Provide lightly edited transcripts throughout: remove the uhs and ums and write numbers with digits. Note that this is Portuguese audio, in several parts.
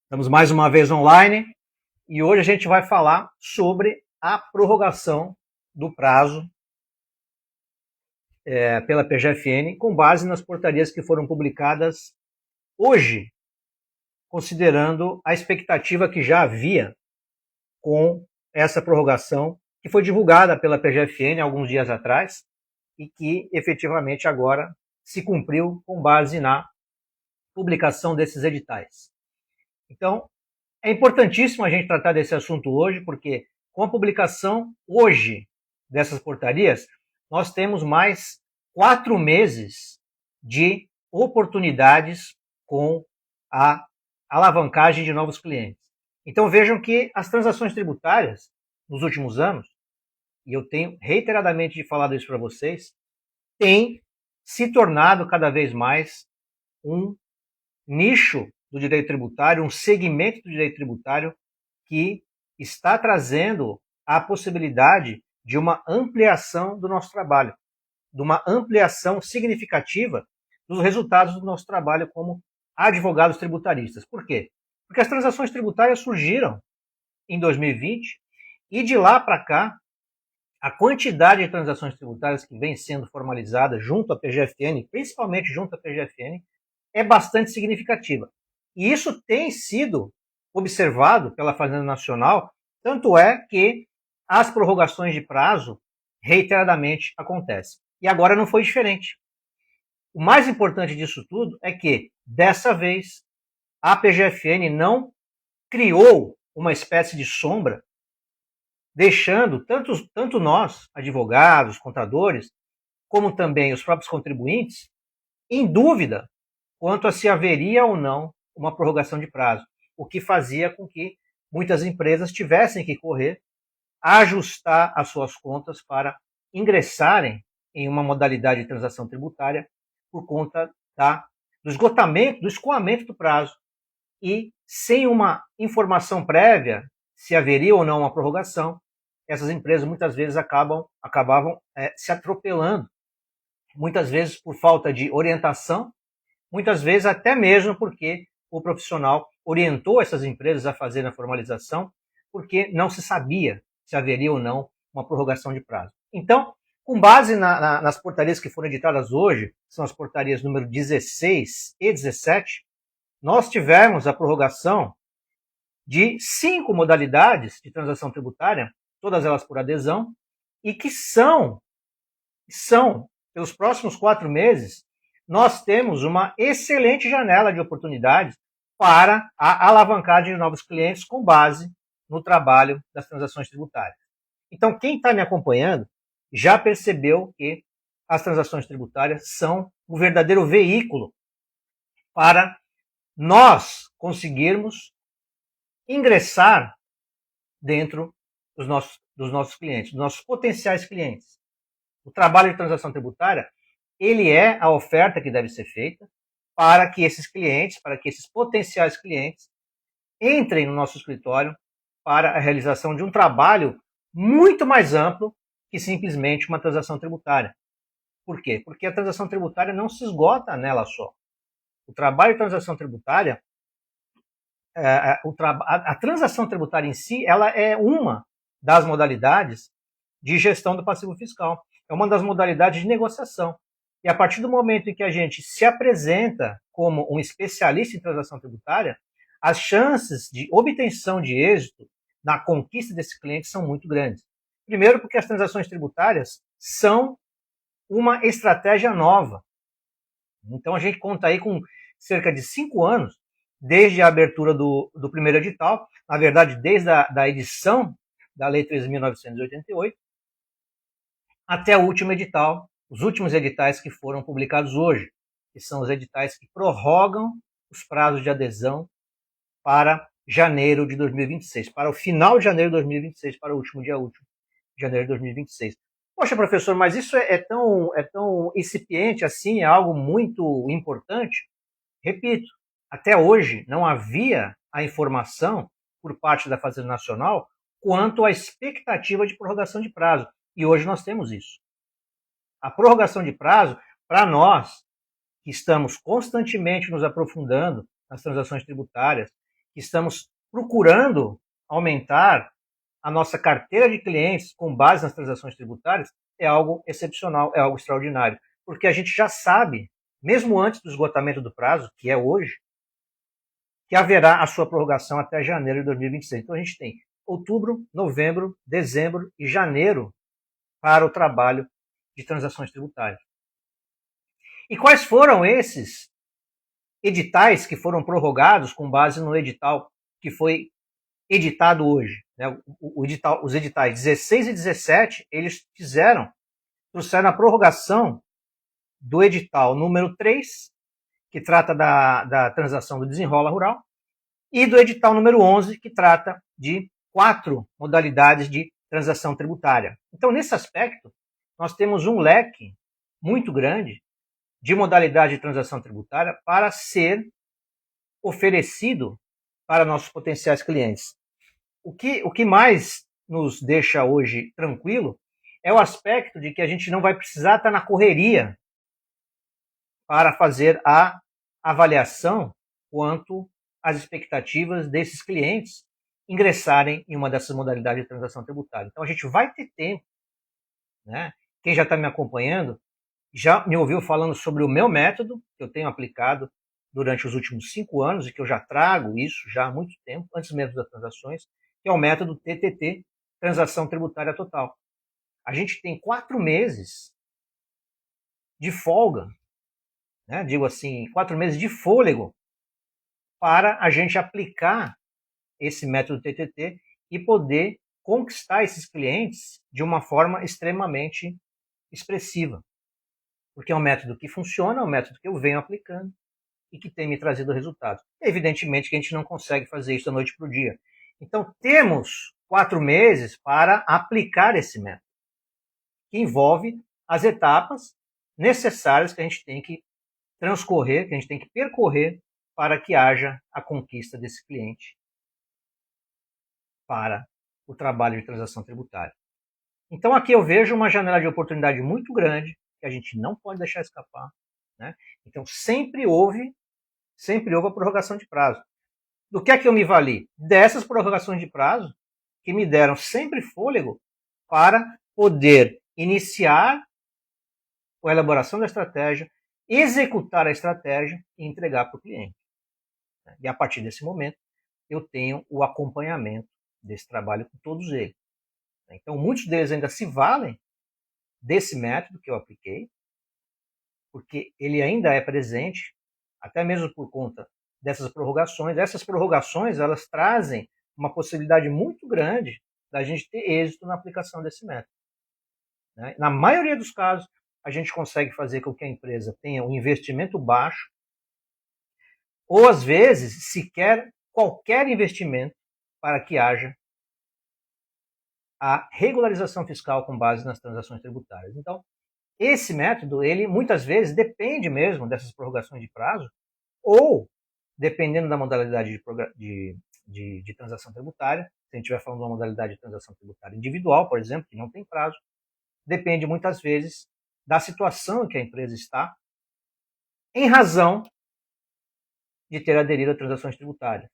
Estamos mais uma vez online e hoje a gente vai falar sobre a prorrogação do prazo pela PGFN com base nas portarias que foram publicadas hoje, considerando a expectativa que já havia com essa prorrogação que foi divulgada pela PGFN alguns dias atrás e que efetivamente agora se cumpriu com base na publicação desses editais. Então, é importantíssimo a gente tratar desse assunto hoje, porque com a publicação hoje dessas portarias, nós temos mais 4 meses de oportunidades com a alavancagem de novos clientes. Então vejam que as transações tributárias nos últimos anos, e eu tenho reiteradamente falado isso para vocês, têm se tornado cada vez mais um nicho do direito tributário, um segmento do direito tributário que está trazendo a possibilidade de uma ampliação do nosso trabalho, de uma ampliação significativa dos resultados do nosso trabalho como advogados tributaristas. Por quê? Porque as transações tributárias surgiram em 2020 e de lá para cá, a quantidade de transações tributárias que vem sendo formalizada junto à PGFN, principalmente junto à PGFN, é bastante significativa. E isso tem sido observado pela Fazenda Nacional, tanto é que as prorrogações de prazo reiteradamente acontecem. E agora não foi diferente. O mais importante disso tudo é que, dessa vez, a PGFN não criou uma espécie de sombra, deixando tanto nós, advogados, contadores, como também os próprios contribuintes, em dúvida quanto a se haveria ou não uma prorrogação de prazo, o que fazia com que muitas empresas tivessem que correr, ajustar as suas contas para ingressarem em uma modalidade de transação tributária por conta do esgotamento, do escoamento do prazo. E sem uma informação prévia se haveria ou não uma prorrogação, essas empresas muitas vezes acabavam se atropelando, muitas vezes por falta de orientação, muitas vezes até mesmo porque o profissional orientou essas empresas a fazerem a formalização, porque não se sabia se haveria ou não uma prorrogação de prazo. Então, com base nas portarias que foram editadas hoje, são as portarias número 16 e 17, nós tivemos a prorrogação de 5 modalidades de transação tributária, todas elas por adesão, e que são pelos próximos 4 meses, nós temos uma excelente janela de oportunidades para a alavancagem de novos clientes com base no trabalho das transações tributárias. Então, quem está me acompanhando já percebeu que as transações tributárias são um verdadeiro veículo para nós conseguirmos ingressar dentro dos nossos clientes, dos nossos potenciais clientes. O trabalho de transação tributária, ele é a oferta que deve ser feita para que esses clientes, para que esses potenciais clientes entrem no nosso escritório para a realização de um trabalho muito mais amplo que simplesmente uma transação tributária. Por quê? Porque a transação tributária não se esgota nela só. O trabalho de transação tributária, a transação tributária em si, ela é uma das modalidades de gestão do passivo fiscal. É uma das modalidades de negociação. E a partir do momento em que a gente se apresenta como um especialista em transação tributária, as chances de obtenção de êxito na conquista desse cliente são muito grandes. Primeiro, porque as transações tributárias são uma estratégia nova. Então, a gente conta aí com cerca de 5 anos, desde a abertura do primeiro edital, na verdade, desde a edição da Lei 13.988, até o último edital, os últimos editais que foram publicados hoje, que são os editais que prorrogam os prazos de adesão para janeiro de 2026, para o final de janeiro de 2026, para o último dia último de janeiro de 2026. Poxa, professor, mas isso é tão incipiente assim, é algo muito importante? Repito, até hoje não havia a informação por parte da Fazenda Nacional quanto à expectativa de prorrogação de prazo. E hoje nós temos isso. A prorrogação de prazo, para nós, que estamos constantemente nos aprofundando nas transações tributárias, que estamos procurando aumentar a nossa carteira de clientes com base nas transações tributárias, é algo excepcional, é algo extraordinário. Porque a gente já sabe, mesmo antes do esgotamento do prazo, que é hoje, que haverá a sua prorrogação até janeiro de 2026. Então a gente tem outubro, novembro, dezembro e janeiro para o trabalho de transações tributárias. E quais foram esses editais que foram prorrogados com base no edital que foi editado hoje? Os editais 16 e 17, eles trouxeram a prorrogação do edital número 3, que trata da transação do desenrola rural, e do edital número 11, que trata de 4 modalidades de transação tributária. Então, nesse aspecto, nós temos um leque muito grande de modalidade de transação tributária para ser oferecido para nossos potenciais clientes. O que mais nos deixa hoje tranquilo é o aspecto de que a gente não vai precisar estar na correria para fazer a avaliação quanto às expectativas desses clientes ingressarem em uma dessas modalidades de transação tributária. Então a gente vai ter tempo, né? Quem já está me acompanhando já me ouviu falando sobre o meu método, que eu tenho aplicado durante os últimos 5 anos e que eu já trago isso já há muito tempo, antes mesmo das transações, que é o método TTT, Transação Tributária Total. A gente tem 4 meses de folga, né? Digo assim, 4 meses de fôlego para a gente aplicar esse método TTT e poder conquistar esses clientes de uma forma extremamente expressiva. Porque é um método que funciona, é um método que eu venho aplicando e que tem me trazido resultados. Evidentemente que a gente não consegue fazer isso da noite para o dia. Então, temos 4 meses para aplicar esse método, que envolve as etapas necessárias que a gente tem que transcorrer, que a gente tem que percorrer para que haja a conquista desse cliente para o trabalho de transação tributária. Então, aqui eu vejo uma janela de oportunidade muito grande, que a gente não pode deixar escapar, né? Então, sempre houve a prorrogação de prazo. Do que é que eu me vali? Dessas prorrogações de prazo, que me deram sempre fôlego para poder iniciar a elaboração da estratégia, executar a estratégia e entregar para o cliente. E a partir desse momento, eu tenho o acompanhamento desse trabalho com todos eles. Então, muitos deles ainda se valem desse método que eu apliquei, porque ele ainda é presente, até mesmo por conta dessas prorrogações. Essas prorrogações, elas trazem uma possibilidade muito grande da gente ter êxito na aplicação desse método. Na maioria dos casos, a gente consegue fazer com que a empresa tenha um investimento baixo, ou às vezes, sequer qualquer investimento para que haja a regularização fiscal com base nas transações tributárias. Então, esse método, ele muitas vezes depende mesmo dessas prorrogações de prazo, ou, dependendo da modalidade de transação tributária, se a gente estiver falando de uma modalidade de transação tributária individual, por exemplo, que não tem prazo, depende muitas vezes da situação em que a empresa está, em razão de ter aderido a transações tributárias.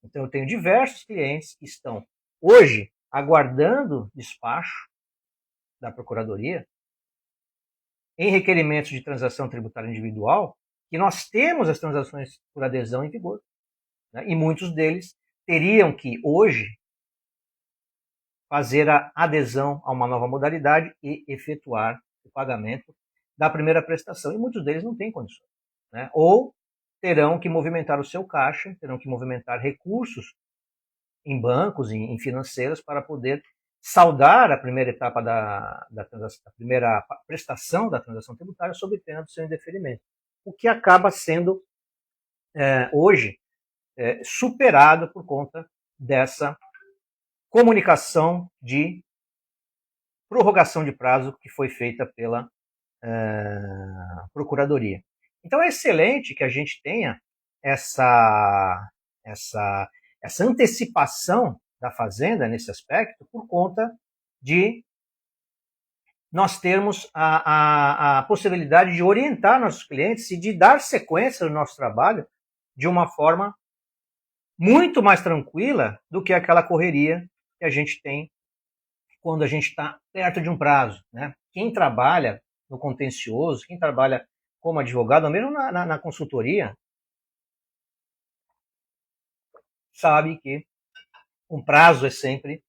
Então, eu tenho diversos clientes que estão hoje aguardando despacho da Procuradoria em requerimentos de transação tributária individual, que nós temos as transações por adesão em vigor. Né? E muitos deles teriam que, hoje, fazer a adesão a uma nova modalidade e efetuar o pagamento da primeira prestação. E muitos deles não têm condições. Né? Ou terão que movimentar o seu caixa, terão que movimentar recursos em bancos, em financeiras, para poder saldar a primeira etapa da transação, a primeira prestação da transação tributária sob pena do seu indeferimento. O que acaba sendo, hoje, superado por conta dessa comunicação de prorrogação de prazo que foi feita pela Procuradoria. Então é excelente que a gente tenha essa antecipação da Fazenda nesse aspecto por conta de nós termos a possibilidade de orientar nossos clientes e de dar sequência ao nosso trabalho de uma forma muito mais tranquila do que aquela correria que a gente tem quando a gente está perto de um prazo, né? Quem trabalha no contencioso, quem trabalha como advogado, ou mesmo na consultoria, sabe que um prazo é sempre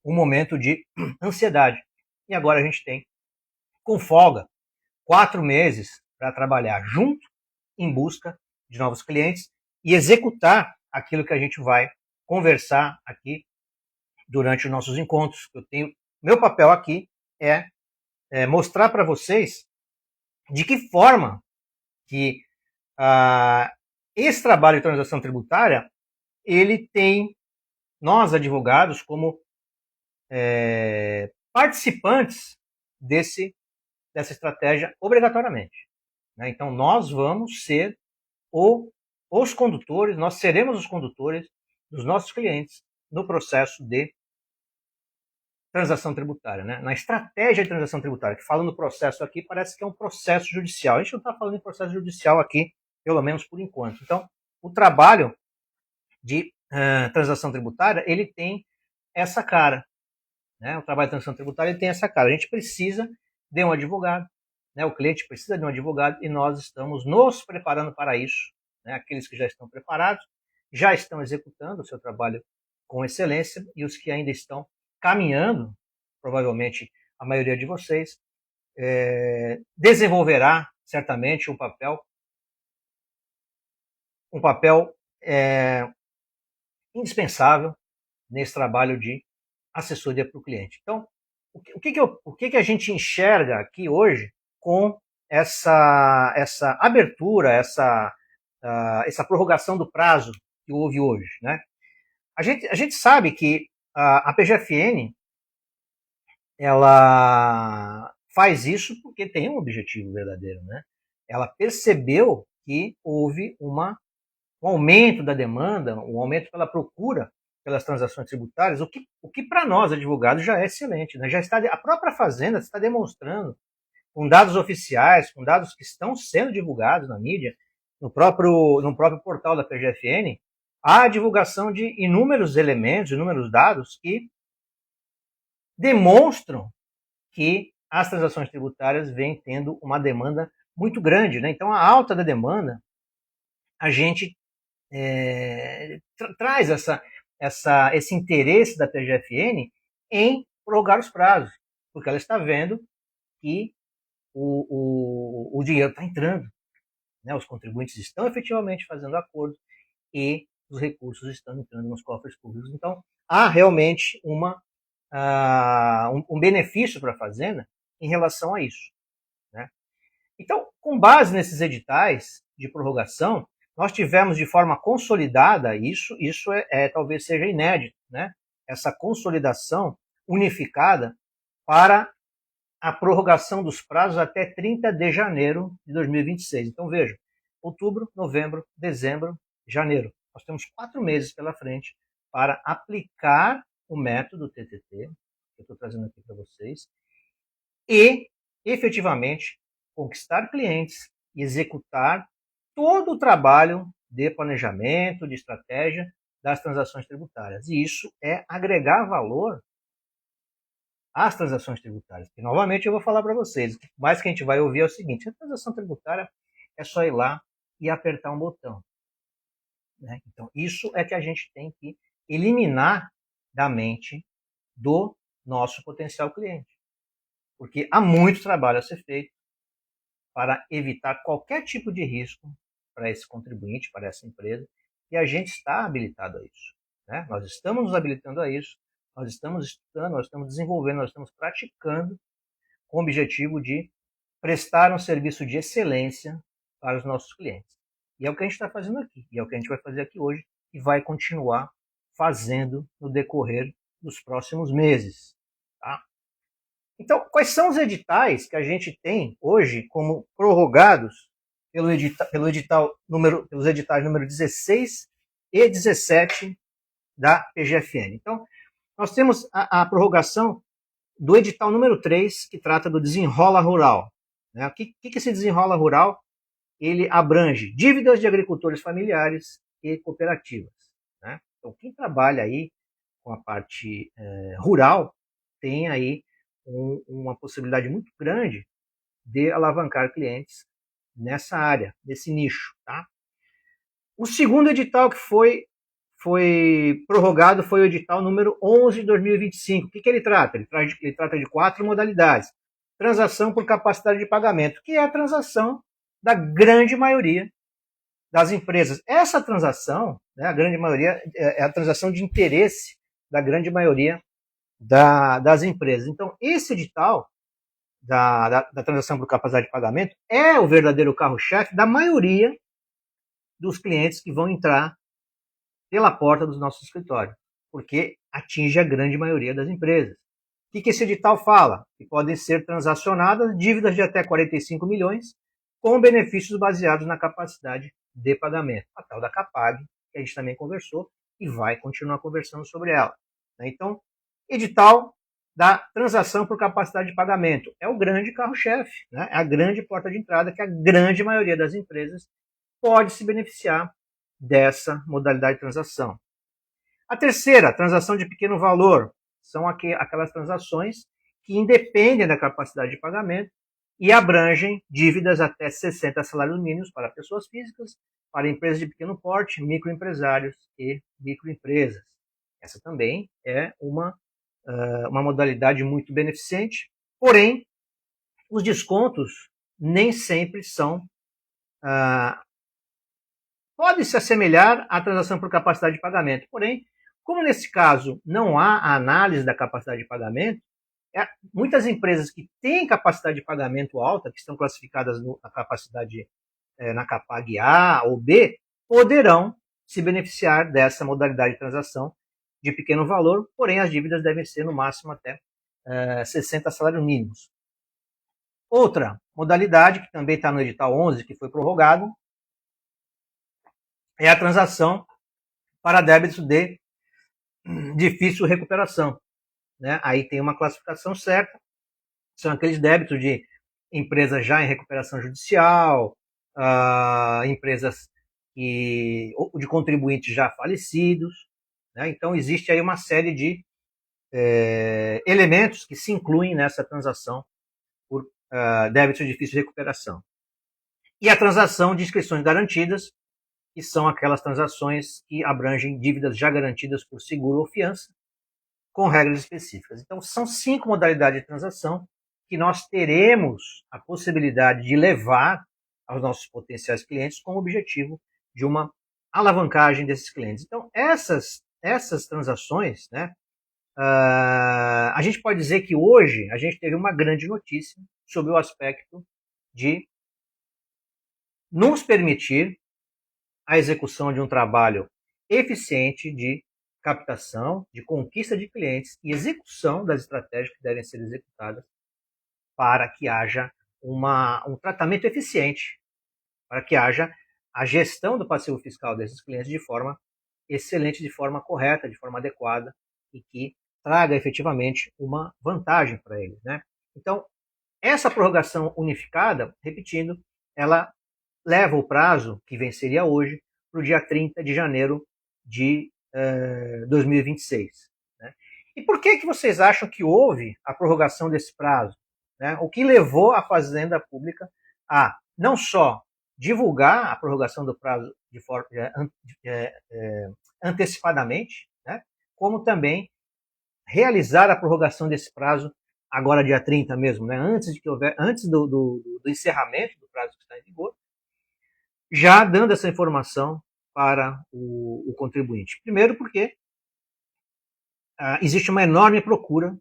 um momento de ansiedade. E agora a gente tem, com folga, 4 meses para trabalhar junto em busca de novos clientes e executar aquilo que a gente vai conversar aqui durante os nossos encontros. Meu papel aqui é mostrar para vocês de que forma que esse trabalho de transação tributária ele tem nós advogados como participantes dessa estratégia obrigatoriamente. Né? Então nós vamos ser os condutores, nós seremos os condutores dos nossos clientes no processo de transação tributária, né? Na estratégia de transação tributária, que falando no processo aqui, parece que é um processo judicial. A gente não está falando em processo judicial aqui, pelo menos por enquanto. Então, o trabalho de transação tributária, ele tem essa cara. Né? O trabalho de transação tributária ele tem essa cara. A gente precisa de um advogado, né? O cliente precisa de um advogado e nós estamos nos preparando para isso. Né? Aqueles que já estão preparados, já estão executando o seu trabalho com excelência e os que ainda estão caminhando, provavelmente a maioria de vocês, desenvolverá certamente um papel indispensável nesse trabalho de assessoria para o cliente. Então, o que a gente enxerga aqui hoje com essa abertura, essa prorrogação do prazo que houve hoje, né? A gente sabe que a PGFN ela faz isso porque tem um objetivo verdadeiro, né? Ela percebeu que houve um aumento da demanda, um aumento pela procura pelas transações tributárias, o que para nós, advogados, já é excelente. Né? A própria Fazenda está demonstrando, com dados oficiais, com dados que estão sendo divulgados na mídia, no próprio portal da PGFN, a divulgação de inúmeros elementos, inúmeros dados que demonstram que as transações tributárias vêm tendo uma demanda muito grande. Né? Então, a alta da demanda, a gente traz esse interesse da PGFN em prorrogar os prazos, porque ela está vendo que o dinheiro está entrando, né? Os contribuintes estão efetivamente fazendo acordos e os recursos estão entrando nos cofres públicos. Então, há realmente um benefício para a Fazenda em relação a isso. Né? Então, com base nesses editais de prorrogação, nós tivemos de forma consolidada isso talvez seja inédito, né? Essa consolidação unificada para a prorrogação dos prazos até 30 de janeiro de 2026. Então, veja, outubro, novembro, dezembro, janeiro. Nós temos 4 meses pela frente para aplicar o método TTT, que eu estou trazendo aqui para vocês, e, efetivamente, conquistar clientes e executar todo o trabalho de planejamento, de estratégia das transações tributárias. E isso é agregar valor às transações tributárias. E, novamente, eu vou falar para vocês, o mais que a gente vai ouvir é o seguinte: a transação tributária é só ir lá e apertar um botão. Né? Então, isso é que a gente tem que eliminar da mente do nosso potencial cliente. Porque há muito trabalho a ser feito para evitar qualquer tipo de risco para esse contribuinte, para essa empresa, e a gente está habilitado a isso. Né? Nós estamos nos habilitando a isso, nós estamos estudando, nós estamos desenvolvendo, nós estamos praticando com o objetivo de prestar um serviço de excelência para os nossos clientes. E é o que a gente está fazendo aqui, e é o que a gente vai fazer aqui hoje, e vai continuar fazendo no decorrer dos próximos meses. Tá? Então, quais são os editais que a gente tem hoje como prorrogados pelos editais número 16 e 17 da PGFN? Então, nós temos a prorrogação do edital número 3, que trata do Desenrola Rural. Né? O que esse Desenrola Rural? Ele abrange dívidas de agricultores familiares e cooperativas. Né? Então, quem trabalha aí com a parte rural tem aí uma possibilidade muito grande de alavancar clientes nessa área, nesse nicho. Tá? O segundo edital que foi prorrogado foi o edital número 11 de 2025. O que ele trata? Ele trata de 4 modalidades. Transação por capacidade de pagamento, que é a transação da grande maioria das empresas. Essa transação, né, a grande maioria, é a transação de interesse da grande maioria das empresas. Então, esse edital da transação por capacidade de pagamento é o verdadeiro carro-chefe da maioria dos clientes que vão entrar pela porta dos nossos escritórios, porque atinge a grande maioria das empresas. O que esse edital fala? Que podem ser transacionadas dívidas de até 45 milhões com benefícios baseados na capacidade de pagamento. A tal da Capag, que a gente também conversou e vai continuar conversando sobre ela. Então, edital da transação por capacidade de pagamento é o grande carro-chefe, né? É a grande porta de entrada que a grande maioria das empresas pode se beneficiar dessa modalidade de transação. A terceira, transação de pequeno valor, são aquelas transações que independem da capacidade de pagamento e abrangem dívidas até 60 salários mínimos para pessoas físicas, para empresas de pequeno porte, microempresários e microempresas. Essa também é uma modalidade muito beneficente, porém, os descontos nem sempre são pode se assemelhar à transação por capacidade de pagamento. Porém, como nesse caso não há a análise da capacidade de pagamento, muitas empresas que têm capacidade de pagamento alta, que estão classificadas na capacidade na Capag A ou B, poderão se beneficiar dessa modalidade de transação de pequeno valor, porém as dívidas devem ser no máximo até 60 salários mínimos. Outra modalidade, que também está no edital 11, que foi prorrogado, é a transação para débitos de difícil recuperação. Né? Aí tem uma classificação certa, são aqueles débitos de empresas já em recuperação judicial, empresas de contribuintes já falecidos. Né? Então, existe aí uma série de elementos que se incluem nessa transação por débitos de difícil recuperação. E a transação de inscrições garantidas, que são aquelas transações que abrangem dívidas já garantidas por seguro ou fiança, com regras específicas. Então, são 5 modalidades de transação que nós teremos a possibilidade de levar aos nossos potenciais clientes com o objetivo de uma alavancagem desses clientes. Então, essas transações, né, a gente pode dizer que hoje a gente teve uma grande notícia sobre o aspecto de nos permitir a execução de um trabalho eficiente de captação, de conquista de clientes e execução das estratégias que devem ser executadas para que haja um tratamento eficiente, para que haja a gestão do passivo fiscal desses clientes de forma excelente, de forma correta, de forma adequada e que traga efetivamente uma vantagem para eles. Né? Então, essa prorrogação unificada, repetindo, ela leva o prazo, que venceria hoje, para o dia 30 de janeiro de 2026. Né? E por que vocês acham que houve a prorrogação desse prazo? Né? O que levou a Fazenda Pública a não só divulgar a prorrogação do prazo de forma antecipadamente, né? Como também realizar a prorrogação desse prazo agora dia 30 mesmo, né? Antes do encerramento do prazo que está em vigor, já dando essa informação para o contribuinte. Primeiro porque existe uma enorme procura,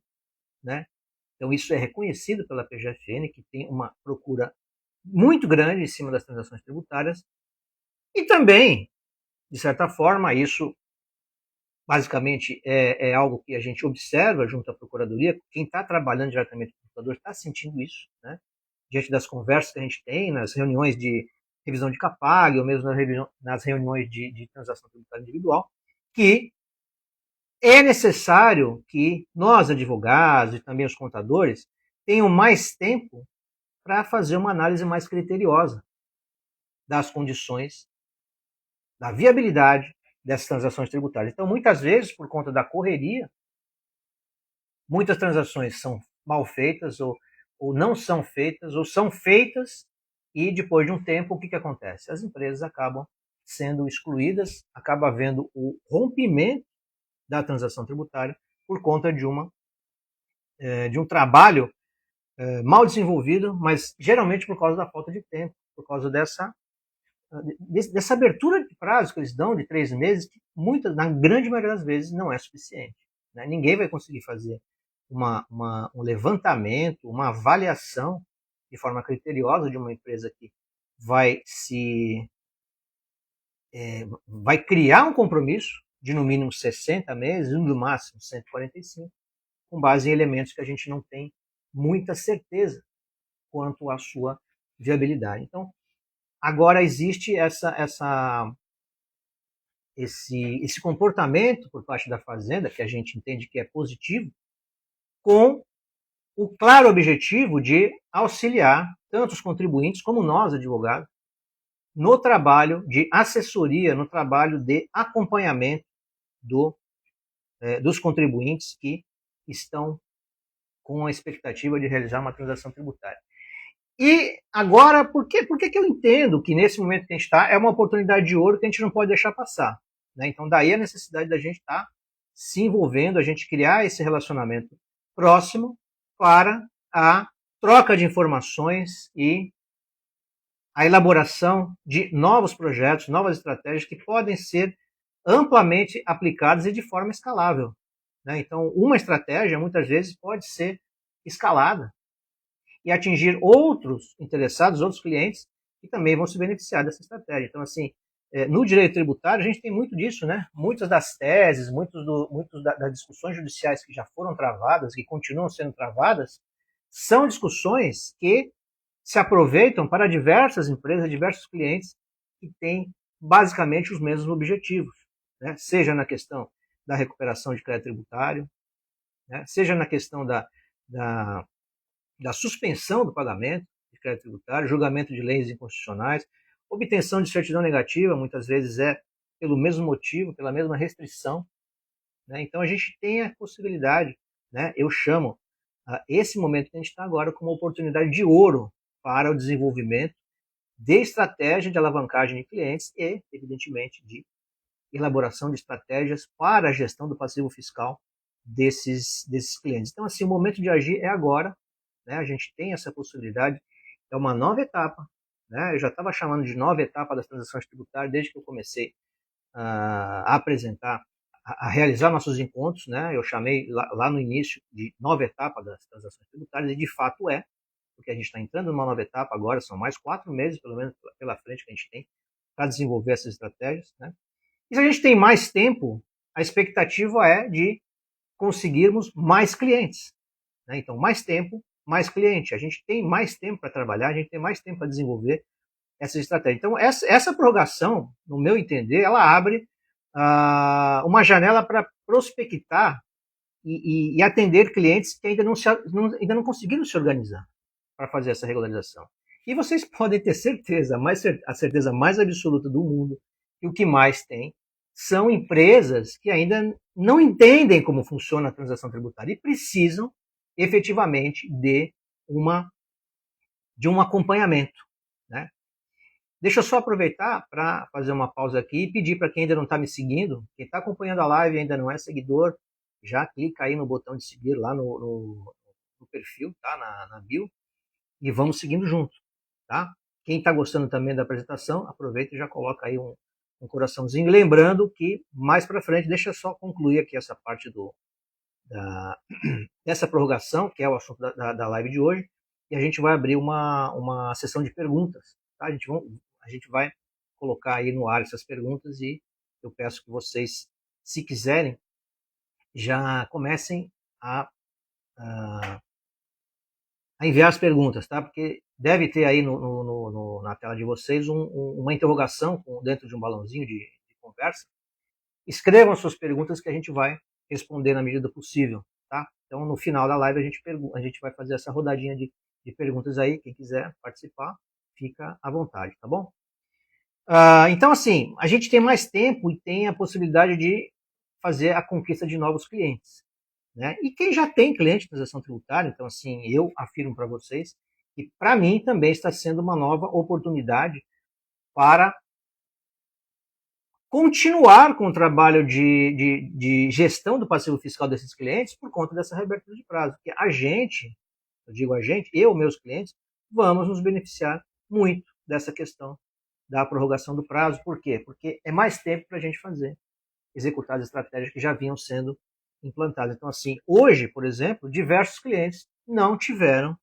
né? Então isso é reconhecido pela PGFN, que tem uma procura muito grande em cima das transações tributárias, e também, de certa forma, isso basicamente é algo que a gente observa junto à Procuradoria. Quem está trabalhando diretamente com o procurador está sentindo isso, né? Diante das conversas que a gente tem nas reuniões de revisão de Capag, ou mesmo nas reuniões de transação tributária individual, que é necessário que nós, advogados e também os contadores, tenham mais tempo para fazer uma análise mais criteriosa das condições, da viabilidade dessas transações tributárias. Então, muitas vezes, por conta da correria, muitas transações são mal feitas ou não são feitas, ou são feitas e depois de um tempo, o que acontece? As empresas acabam sendo excluídas, acaba havendo o rompimento da transação tributária por conta de um trabalho mal desenvolvido, mas geralmente por causa da falta de tempo, por causa dessa abertura de prazo que eles dão de 3 meses, que na grande maioria das vezes não é suficiente. Né? Ninguém vai conseguir fazer um levantamento, uma avaliação de forma criteriosa de uma empresa que vai vai criar um compromisso de no mínimo 60 meses, no máximo 145, com base em elementos que a gente não tem muita certeza quanto à sua viabilidade. Então, agora existe esse comportamento por parte da Fazenda, que a gente entende que é positivo, com o claro objetivo de auxiliar tanto os contribuintes como nós, advogados, no trabalho de assessoria, no trabalho de acompanhamento dos contribuintes que estão com a expectativa de realizar uma transação tributária. E agora, por que eu entendo que nesse momento que a gente está é uma oportunidade de ouro que a gente não pode deixar passar? Né? Então, daí a necessidade da gente estar se envolvendo, a gente criar esse relacionamento próximo para a troca de informações e a elaboração de novos projetos, novas estratégias que podem ser amplamente aplicadas e de forma escalável. Né? Então, uma estratégia, muitas vezes, pode ser escalada e atingir outros interessados, outros clientes, que também vão se beneficiar dessa estratégia. Então, assim, no direito tributário, a gente tem muito disso, né? Muitas das teses, muitas das discussões judiciais que já foram travadas, que continuam sendo travadas, são discussões que se aproveitam para diversas empresas, diversos clientes que têm basicamente os mesmos objetivos, né? Seja na questão da recuperação de crédito tributário, né? Seja na questão da suspensão do pagamento de crédito tributário, julgamento de leis inconstitucionais, obtenção de certidão negativa, muitas vezes é pelo mesmo motivo, pela mesma restrição. Né? Então a gente tem a possibilidade, né? Eu chamo esse momento que a gente está agora como uma oportunidade de ouro para o desenvolvimento de estratégia de alavancagem de clientes e, evidentemente, de elaboração de estratégias para a gestão do passivo fiscal desses clientes. Então, assim, o momento de agir é agora, né? A gente tem essa possibilidade, é uma nova etapa, né? Eu já estava chamando de nova etapa das transações tributárias desde que eu comecei a apresentar, a realizar nossos encontros, né? Eu chamei lá no início de nova etapa das transações tributárias e de fato porque a gente está entrando numa nova etapa agora, são mais 4 meses, pelo menos, pela frente que a gente tem para desenvolver essas estratégias, né? E se a gente tem mais tempo, a expectativa é de conseguirmos mais clientes, né? Então, mais tempo, mais cliente. A gente tem mais tempo para trabalhar, a gente tem mais tempo para desenvolver essa estratégia. Então, essa prorrogação, no meu entender, ela abre uma janela para prospectar e atender clientes que ainda não conseguiram se organizar para fazer essa regularização. E vocês podem ter certeza, a certeza mais absoluta do mundo, que o que mais tem são empresas que ainda não entendem como funciona a transação tributária e precisam efetivamente de um acompanhamento. Né? Deixa eu só aproveitar para fazer uma pausa aqui e pedir para quem ainda não está me seguindo, quem está acompanhando a live e ainda não é seguidor, já clica aí no botão de seguir lá no perfil, tá? Na bio, e vamos seguindo junto. Tá? Quem está gostando também da apresentação, aproveita e já coloca aí um coraçãozinho. Lembrando que mais para frente, deixa eu só concluir aqui essa parte dessa prorrogação, que é o assunto da live de hoje, e a gente vai abrir uma sessão de perguntas. Tá? A gente vai colocar aí no ar essas perguntas e eu peço que vocês, se quiserem, já comecem a enviar as perguntas, tá? Porque deve ter aí na tela de vocês uma interrogação dentro de um balãozinho de conversa. Escrevam suas perguntas que a gente vai responder na medida do possível, tá? Então, no final da live, a gente vai fazer essa rodadinha de perguntas aí. Quem quiser participar, fica à vontade, tá bom? Então, assim, a gente tem mais tempo e tem a possibilidade de fazer a conquista de novos clientes. Né? E quem já tem cliente de transação tributária, então, assim, eu afirmo para vocês que, para mim, também está sendo uma nova oportunidade para continuar com o trabalho de gestão do passivo fiscal desses clientes por conta dessa reabertura de prazo. Porque a gente, eu digo a gente, eu, meus clientes, vamos nos beneficiar muito dessa questão da prorrogação do prazo. Por quê? Porque é mais tempo para a gente fazer, executar as estratégias que já vinham sendo implantadas. Então, assim, hoje, por exemplo, diversos clientes não tiveram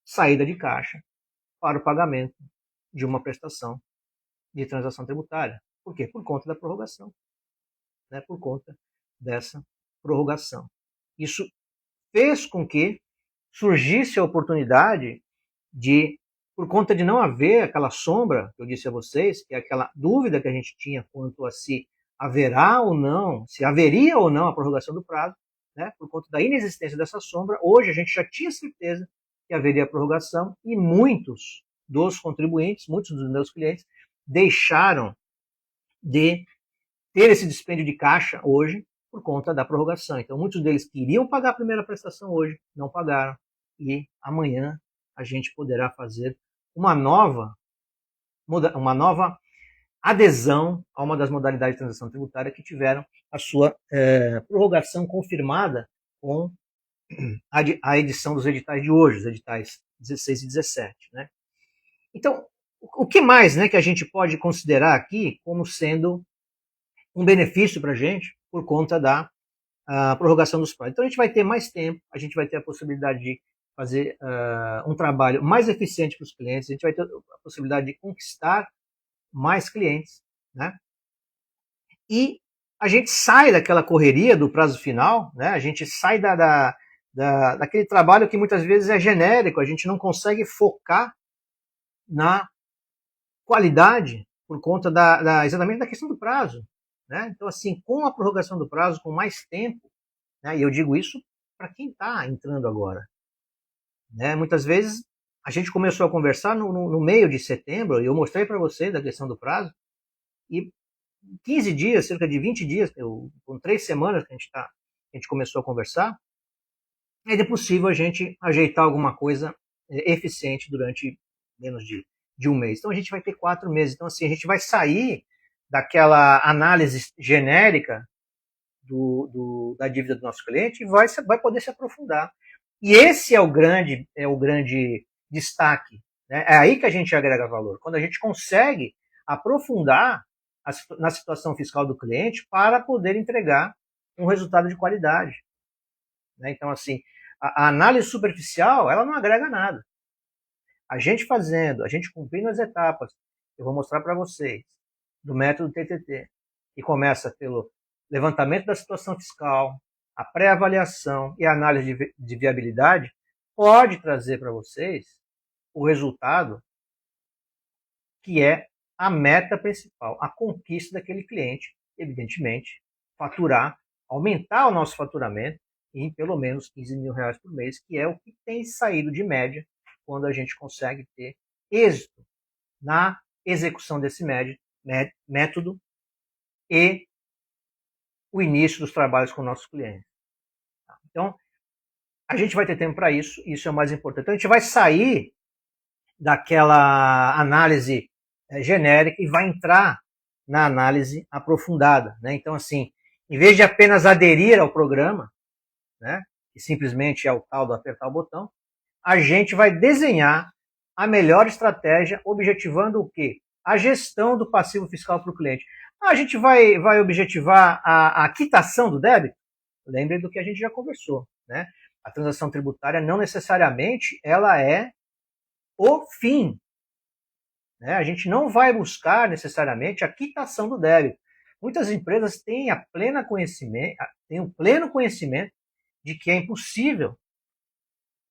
saída de caixa para o pagamento de uma prestação de transação tributária. Por quê? Por conta da prorrogação, né? Por conta dessa prorrogação. Isso fez com que surgisse a oportunidade de, por conta de não haver aquela sombra que eu disse a vocês, que é aquela dúvida que a gente tinha quanto a se haverá ou não, se haveria ou não a prorrogação do prazo, né? Por conta da inexistência dessa sombra, hoje a gente já tinha certeza que haveria a prorrogação e muitos dos contribuintes, muitos dos meus clientes, deixaram de ter esse dispêndio de caixa hoje por conta da prorrogação. Então, muitos deles queriam pagar a primeira prestação hoje, não pagaram. E amanhã a gente poderá fazer uma nova adesão a uma das modalidades de transação tributária que tiveram a sua prorrogação confirmada com a edição dos editais de hoje, os editais 16 e 17. Né? Então, o que mais, né, que a gente pode considerar aqui como sendo um benefício para a gente por conta da prorrogação dos prazos? Então, a gente vai ter mais tempo, a gente vai ter a possibilidade de fazer um trabalho mais eficiente para os clientes, a gente vai ter a possibilidade de conquistar mais clientes, né? E a gente sai daquela correria do prazo final, né? A gente sai daquele trabalho que muitas vezes é genérico, a gente não consegue focar na qualidade por conta exatamente da questão do prazo. Né? Então, assim, com a prorrogação do prazo, com mais tempo, né? E eu digo isso para quem está entrando agora. Né? Muitas vezes a gente começou a conversar no meio de setembro, e eu mostrei para vocês da questão do prazo, e 15 dias, cerca de 20 dias, com 3 semanas que a gente começou a conversar, é possível a gente ajeitar alguma coisa eficiente durante menos de um mês. Então a gente vai ter 4 meses. Então, assim, a gente vai sair daquela análise genérica da dívida do nosso cliente e vai poder se aprofundar. E esse é o grande destaque. Né? É aí que a gente agrega valor. Quando a gente consegue aprofundar na situação fiscal do cliente para poder entregar um resultado de qualidade. Né? Então, assim, a análise superficial, ela não agrega nada. A gente cumprindo as etapas, eu vou mostrar para vocês, do método TTT, que começa pelo levantamento da situação fiscal, a pré-avaliação e a análise de viabilidade, pode trazer para vocês o resultado que é a meta principal, a conquista daquele cliente, evidentemente, faturar, aumentar o nosso faturamento em pelo menos 15 mil reais por mês, que é o que tem saído de média quando a gente consegue ter êxito na execução desse método e o início dos trabalhos com nossos clientes. Então, a gente vai ter tempo para isso, isso é o mais importante. Então, a gente vai sair daquela análise genérica e vai entrar na análise aprofundada. Né? Então, assim, em vez de apenas aderir ao programa, né, que simplesmente é o tal do apertar o botão, a gente vai desenhar a melhor estratégia, objetivando o quê? A gestão do passivo fiscal para o cliente. A gente vai objetivar a quitação do débito? Lembre do que a gente já conversou. Né? A transação tributária não necessariamente ela é o fim. Né? A gente não vai buscar necessariamente a quitação do débito. Muitas empresas têm o pleno conhecimento de que é impossível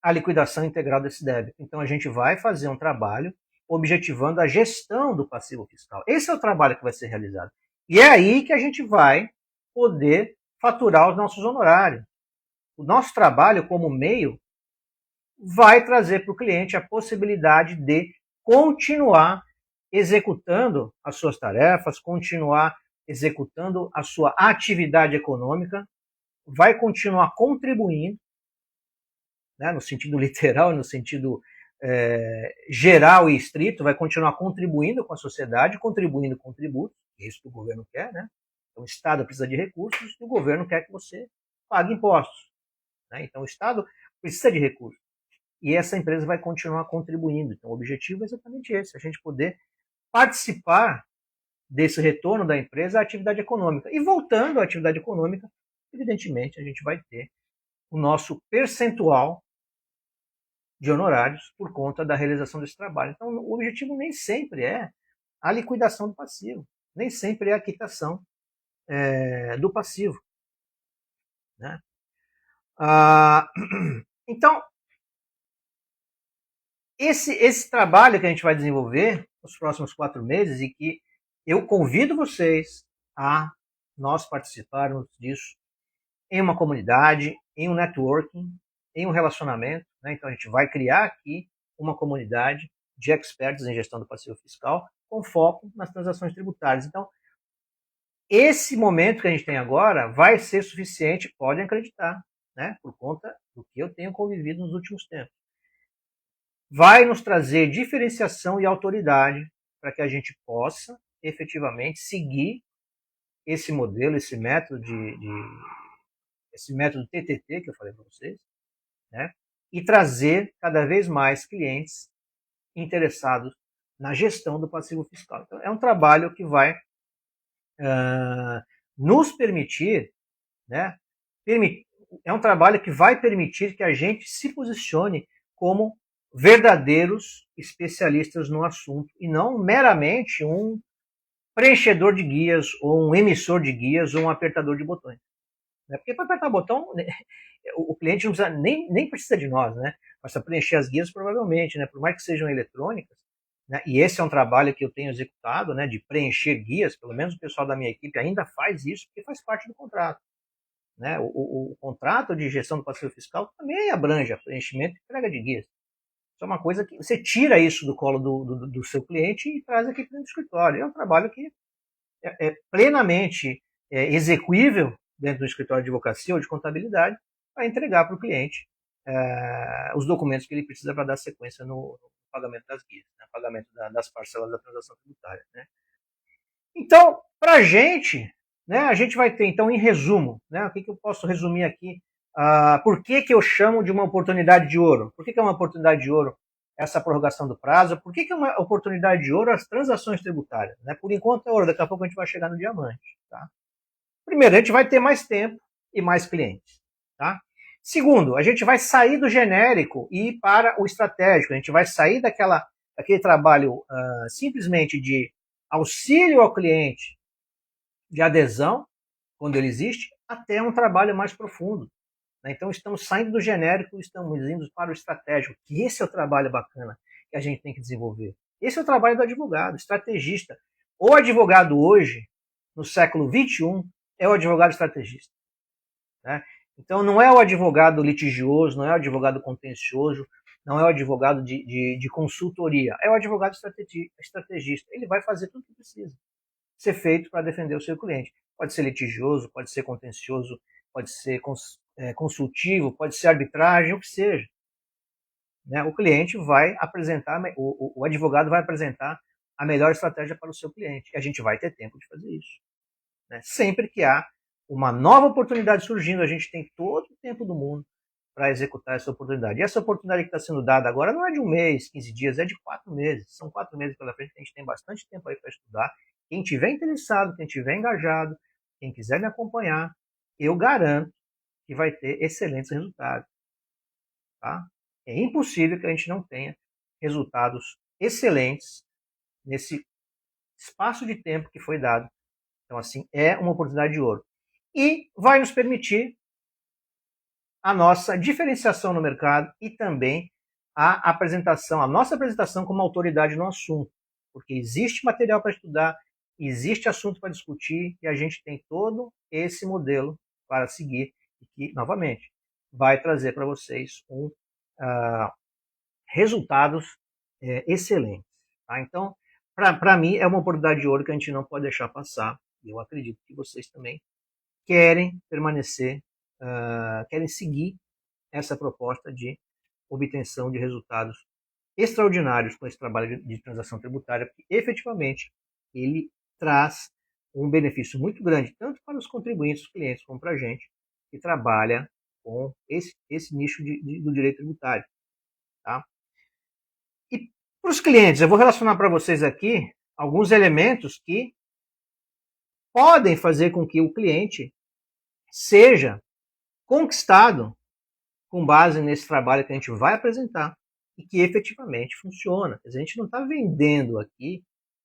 a liquidação integral desse débito. Então a gente vai fazer um trabalho objetivando a gestão do passivo fiscal. Esse é o trabalho que vai ser realizado. E é aí que a gente vai poder faturar os nossos honorários. O nosso trabalho como meio vai trazer para o cliente a possibilidade de continuar executando as suas tarefas, continuar executando a sua atividade econômica, vai continuar contribuindo, né, no sentido literal, no sentido geral e estrito, vai continuar contribuindo com a sociedade, contribuindo com tributos, é isso que o governo quer, né? Então, o Estado precisa de recursos e o governo quer que você pague impostos, né? Então, o Estado precisa de recursos e essa empresa vai continuar contribuindo. Então, o objetivo é exatamente esse, a gente poder participar desse retorno da empresa à atividade econômica. E voltando à atividade econômica, evidentemente, a gente vai ter o nosso percentual de honorários por conta da realização desse trabalho. Então, o objetivo nem sempre é a liquidação do passivo, nem sempre é a quitação do passivo, né? Então, esse trabalho que a gente vai desenvolver nos próximos 4 meses e que eu convido vocês a nós participarmos disso em uma comunidade, em um networking, em um relacionamento, né? Então a gente vai criar aqui uma comunidade de experts em gestão do passivo fiscal com foco nas transações tributárias. Então, esse momento que a gente tem agora vai ser suficiente, podem acreditar, né? Por conta do que eu tenho convivido nos últimos tempos. Vai nos trazer diferenciação e autoridade para que a gente possa efetivamente seguir esse modelo, esse método esse método TTT que eu falei para vocês, né? E trazer cada vez mais clientes interessados na gestão do passivo fiscal. Então, é um trabalho que vai nos permitir, né? É um trabalho que vai permitir que a gente se posicione como verdadeiros especialistas no assunto e não meramente um preenchedor de guias ou um emissor de guias ou um apertador de botões. Porque para apertar botão, o cliente não precisa, nem precisa de nós, né? Basta preencher as guias provavelmente, né? Por mais que sejam eletrônicas, né? E esse é um trabalho que eu tenho executado, né? De preencher guias, pelo menos o pessoal da minha equipe ainda faz isso, porque faz parte do contrato. Né? O contrato de gestão do passivo fiscal também abrange preenchimento e entrega de guias. Isso é uma coisa que você tira isso do colo do seu cliente e traz aqui para o escritório. É um trabalho que é plenamente execuível dentro do escritório de advocacia ou de contabilidade para entregar para o cliente os documentos que ele precisa para dar sequência no pagamento das guias, né? Pagamento das parcelas da transação tributária. Né? Então, para a gente, né, a gente vai ter, então, em resumo, né, o que eu posso resumir aqui? Por que eu chamo de uma oportunidade de ouro? Por que é uma oportunidade de ouro essa prorrogação do prazo? Por que é uma oportunidade de ouro as transações tributárias? Né? Por enquanto é ouro, daqui a pouco a gente vai chegar no diamante. Tá? Primeiro, a gente vai ter mais tempo e mais clientes. Tá? Segundo, a gente vai sair do genérico e ir para o estratégico. A gente vai sair daquele trabalho simplesmente de auxílio ao cliente, de adesão, quando ele existe, até um trabalho mais profundo. Né? Então, estamos saindo do genérico e estamos indo para o estratégico, que esse é o trabalho bacana que a gente tem que desenvolver. Esse é o trabalho do advogado, estrategista. O advogado hoje, no século XXI, é o advogado estrategista. Né? Então, não é o advogado litigioso, não é o advogado contencioso, não é o advogado de consultoria, é o advogado estrategista. Ele vai fazer tudo o que precisa ser feito para defender o seu cliente. Pode ser litigioso, pode ser contencioso, pode ser consultivo, pode ser arbitragem, o que seja. Né? O cliente vai apresentar, o advogado vai apresentar a melhor estratégia para o seu cliente. E a gente vai ter tempo de fazer isso. Né? Sempre que há uma nova oportunidade surgindo, a gente tem todo o tempo do mundo para executar essa oportunidade. E essa oportunidade que está sendo dada agora não é de 1 mês, 15 dias, é de 4 meses. São 4 meses pela frente, a gente tem bastante tempo aí para estudar. Quem tiver interessado, quem tiver engajado, quem quiser me acompanhar, eu garanto que vai ter excelentes resultados. Tá? É impossível que a gente não tenha resultados excelentes nesse espaço de tempo que foi dado. Então, assim, é uma oportunidade de ouro. E vai nos permitir a nossa diferenciação no mercado e também a nossa apresentação como autoridade no assunto. Porque existe material para estudar, existe assunto para discutir e a gente tem todo esse modelo para seguir e que, novamente, vai trazer para vocês resultados excelentes. Tá? Então, para mim, é uma oportunidade de ouro que a gente não pode deixar passar. E eu acredito que vocês também querem permanecer, querem seguir essa proposta de obtenção de resultados extraordinários com esse trabalho de transação tributária, porque efetivamente ele traz um benefício muito grande, tanto para os contribuintes, os clientes, como para a gente, que trabalha com esse nicho do direito tributário. Tá? E para os clientes, eu vou relacionar para vocês aqui alguns elementos que podem fazer com que o cliente seja conquistado com base nesse trabalho que a gente vai apresentar e que efetivamente funciona. Quer dizer, a gente não está vendendo aqui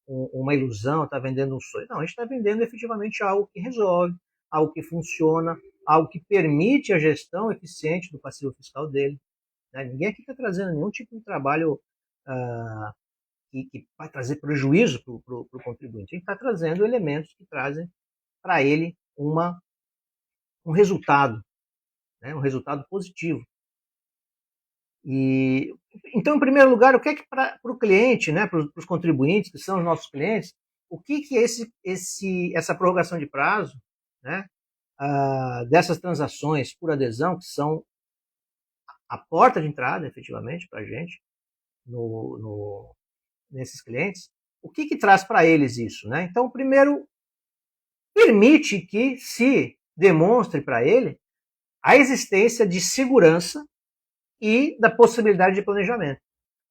uma ilusão, está vendendo um sonho. Não, a gente está vendendo efetivamente algo que resolve, algo que funciona, algo que permite a gestão eficiente do passivo fiscal dele. Né? Ninguém aqui está trazendo nenhum tipo de trabalho que vai trazer prejuízo para o contribuinte. A gente está trazendo elementos que trazem para ele um resultado, né? Um resultado positivo. E, então, em primeiro lugar, o que é que para o cliente, né, para os contribuintes, que são os nossos clientes, o que é essa prorrogação de prazo, né, dessas transações por adesão, que são a porta de entrada, efetivamente, para a gente, nesses clientes, o que traz para eles isso? Né? Então, primeiro, permite que se demonstre para ele a existência de segurança e da possibilidade de planejamento,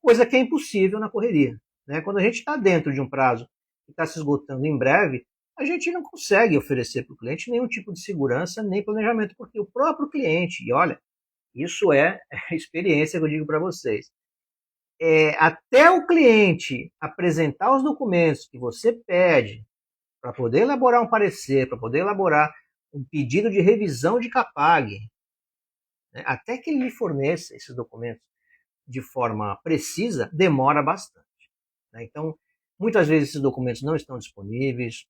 coisa que é impossível na correria. Né? Quando a gente está dentro de um prazo que está se esgotando em breve, a gente não consegue oferecer para o cliente nenhum tipo de segurança nem planejamento, porque o próprio cliente, e olha, isso é a experiência que eu digo para vocês, até o cliente apresentar os documentos que você pede para poder elaborar um parecer, para poder elaborar um pedido de revisão de CAPAG, né, até que ele lhe forneça esses documentos de forma precisa, demora bastante. Né? Então, muitas vezes esses documentos não estão disponíveis,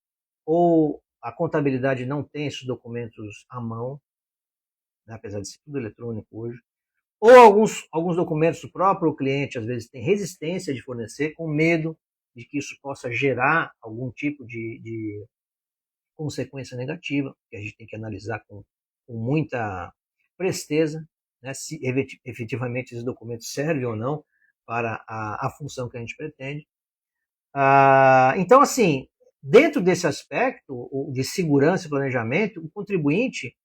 ou a contabilidade não tem esses documentos à mão, né, apesar de ser tudo eletrônico hoje, ou alguns documentos do próprio cliente, às vezes, tem resistência de fornecer, com medo de que isso possa gerar algum tipo de consequência negativa, que a gente tem que analisar com muita presteza, né, se efetivamente esses documentos servem ou não para a função que a gente pretende. Então, assim, dentro desse aspecto de segurança e planejamento, o contribuinte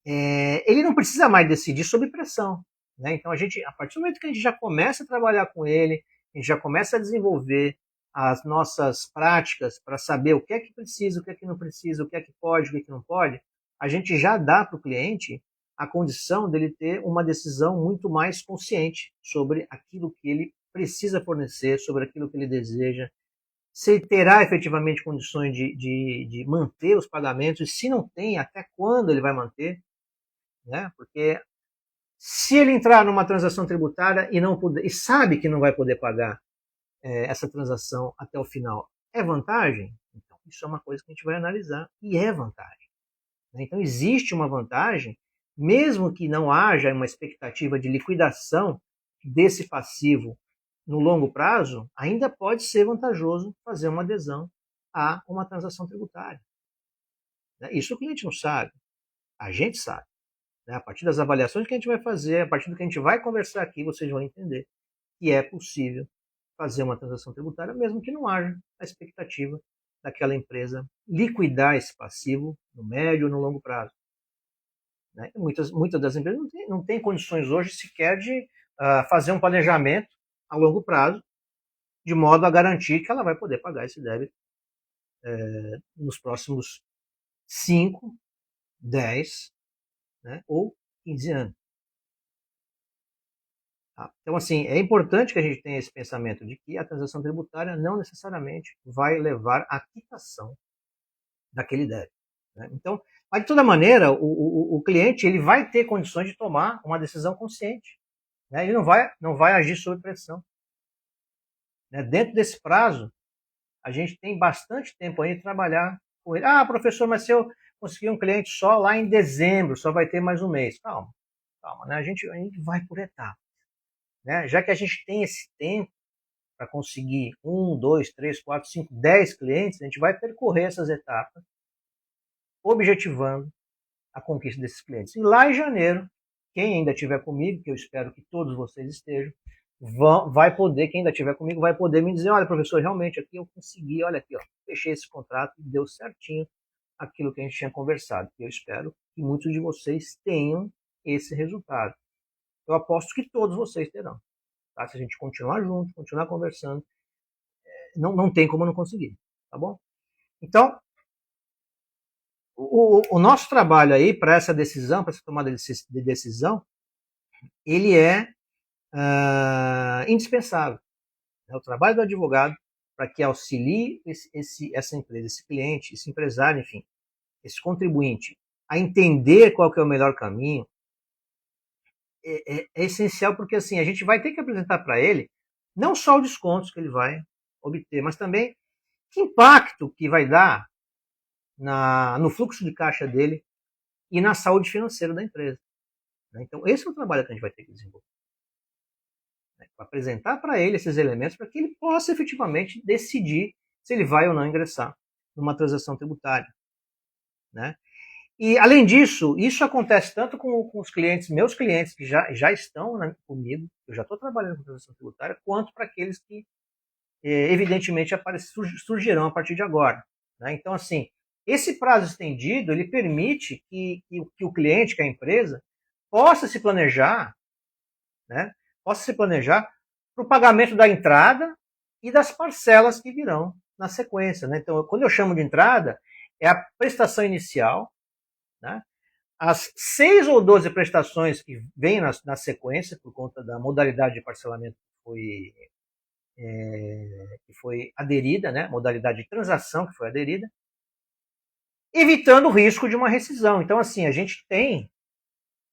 ele não precisa mais decidir sob pressão. Né? Então, a partir do momento que a gente já começa a trabalhar com ele, a gente já começa a desenvolver as nossas práticas para saber o que é que precisa, o que é que não precisa, o que é que pode, o que é que não pode, a gente já dá para o cliente a condição dele ter uma decisão muito mais consciente sobre aquilo que ele precisa fornecer, sobre aquilo que ele deseja, se ele terá efetivamente condições de manter os pagamentos, e se não tem, até quando ele vai manter, né? Porque se ele entrar numa transação tributária e sabe que não vai poder pagar essa transação até o final, é vantagem? Então, isso é uma coisa que a gente vai analisar, e é vantagem. Né? Então, existe uma vantagem, mesmo que não haja uma expectativa de liquidação desse passivo no longo prazo, ainda pode ser vantajoso fazer uma adesão a uma transação tributária. Né? Isso o cliente não sabe, a gente sabe. Né? A partir das avaliações que a gente vai fazer, a partir do que a gente vai conversar aqui, vocês vão entender que é possível fazer uma transação tributária, mesmo que não haja a expectativa daquela empresa liquidar esse passivo no médio ou no longo prazo. Né? Muitas das empresas não têm condições hoje sequer de fazer um planejamento a longo prazo, de modo a garantir que ela vai poder pagar esse débito nos próximos 5, 10, né, ou 15 anos. Tá? Então, assim, é importante que a gente tenha esse pensamento de que a transação tributária não necessariamente vai levar à quitação daquele débito. Né? Então, mas de toda maneira, o cliente ele vai ter condições de tomar uma decisão consciente. Né? Ele não vai agir sob pressão. Né? Dentro desse prazo, a gente tem bastante tempo aí de trabalhar com ele. Ah, professor, mas se eu conseguir um cliente só lá em dezembro, só vai ter mais um mês. Calma, calma, né? A gente vai por etapas. Né? Já que a gente tem esse tempo, para conseguir 1, 2, 3, 4, 5, 10 clientes, a gente vai percorrer essas etapas, objetivando a conquista desses clientes. E lá em janeiro, quem ainda estiver comigo, que eu espero que todos vocês estejam, vai poder, quem ainda estiver comigo, vai poder me dizer, olha, professor, realmente aqui eu consegui, olha aqui, ó, fechei esse contrato e deu certinho aquilo que a gente tinha conversado. Eu espero que muitos de vocês tenham esse resultado. Eu aposto que todos vocês terão. Tá? Se a gente continuar junto, continuar conversando, não tem como não conseguir. Tá bom? Então, o nosso trabalho aí para essa decisão, para essa tomada de decisão, ele é indispensável. É o trabalho do advogado para que auxilie essa empresa, esse cliente, esse empresário, enfim, esse contribuinte, a entender qual que é o melhor caminho, é essencial, porque assim, a gente vai ter que apresentar para ele não só os descontos que ele vai obter, mas também que impacto que vai dar no fluxo de caixa dele e na saúde financeira da empresa. Então, esse é o trabalho que a gente vai ter que desenvolver. Apresentar para ele esses elementos para que ele possa efetivamente decidir se ele vai ou não ingressar numa transação tributária. Né? E, além disso, isso acontece tanto com os clientes, meus clientes que já estão comigo, eu já estou trabalhando com transação tributária, quanto para aqueles que, evidentemente, surgirão a partir de agora. Né? Então, assim, esse prazo estendido, ele permite que o cliente, que a empresa, possa se planejar, né? Possa se planejar para o pagamento da entrada e das parcelas que virão na sequência. Né? Então, quando eu chamo de entrada, é a prestação inicial, né? As 6 ou 12 prestações que vêm na sequência, por conta da modalidade de parcelamento que foi aderida, né? Modalidade de transação que foi aderida, evitando o risco de uma rescisão. Então, assim, a gente tem,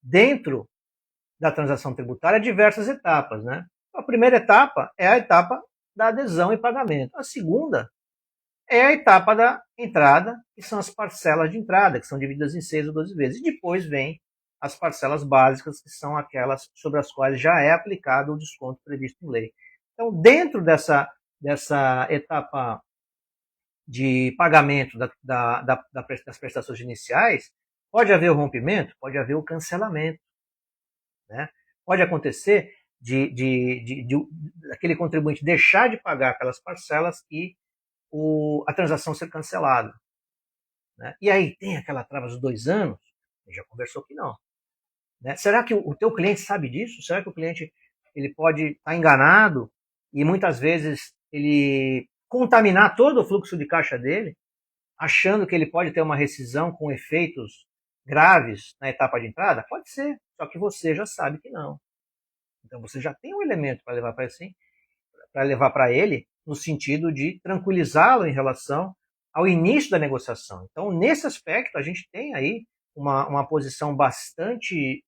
dentro da transação tributária, diversas etapas. Né? A primeira etapa é a etapa da adesão e pagamento. A segunda é a etapa da entrada, que são as parcelas de entrada, que são divididas em 6 ou 12 vezes. E depois vem as parcelas básicas, que são aquelas sobre as quais já é aplicado o desconto previsto em lei. Então, dentro dessa etapa de pagamento das prestações iniciais, pode haver o rompimento, pode haver o cancelamento. Né? Pode acontecer de aquele contribuinte deixar de pagar aquelas parcelas e a transação ser cancelada. Né? E aí tem aquela trava dos 2 anos, a gente já conversou que não. Né? Será que o teu cliente sabe disso? Será que o cliente ele pode estar enganado e muitas vezes ele contaminar todo o fluxo de caixa dele, achando que ele pode ter uma rescisão com efeitos graves na etapa de entrada? Pode ser, só que você já sabe que não. Então você já tem um elemento para levar para ele, no sentido de tranquilizá-lo em relação ao início da negociação. Então, nesse aspecto, a gente tem aí uma posição bastante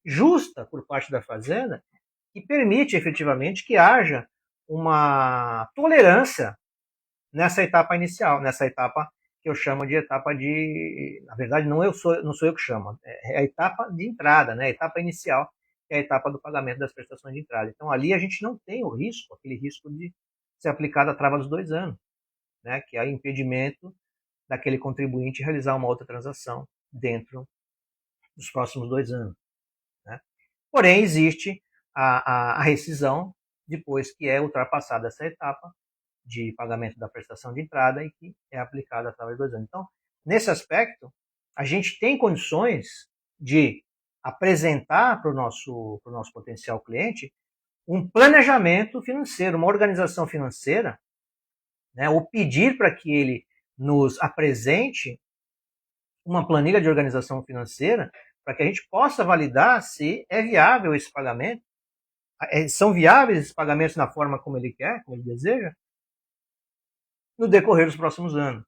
justa por parte da Fazenda, que permite efetivamente que haja uma tolerância nessa etapa inicial, nessa etapa que eu chamo de etapa de... Na verdade, não sou eu que chamo, é a etapa de entrada, né? A etapa inicial, que é a etapa do pagamento das prestações de entrada. Então, ali a gente não tem o risco, aquele risco de ser aplicada a trava dos 2 anos, né? Que é o impedimento daquele contribuinte realizar uma outra transação dentro dos próximos 2 anos. Né? Porém, existe a rescisão depois que é ultrapassada essa etapa de pagamento da prestação de entrada e que é aplicada através de 2 anos. Então, nesse aspecto, a gente tem condições de apresentar para o nosso potencial cliente um planejamento financeiro, uma organização financeira, né, ou pedir para que ele nos apresente uma planilha de organização financeira para que a gente possa validar se é viável esse pagamento, são viáveis esses pagamentos na forma como ele quer, como ele deseja, no decorrer dos próximos anos.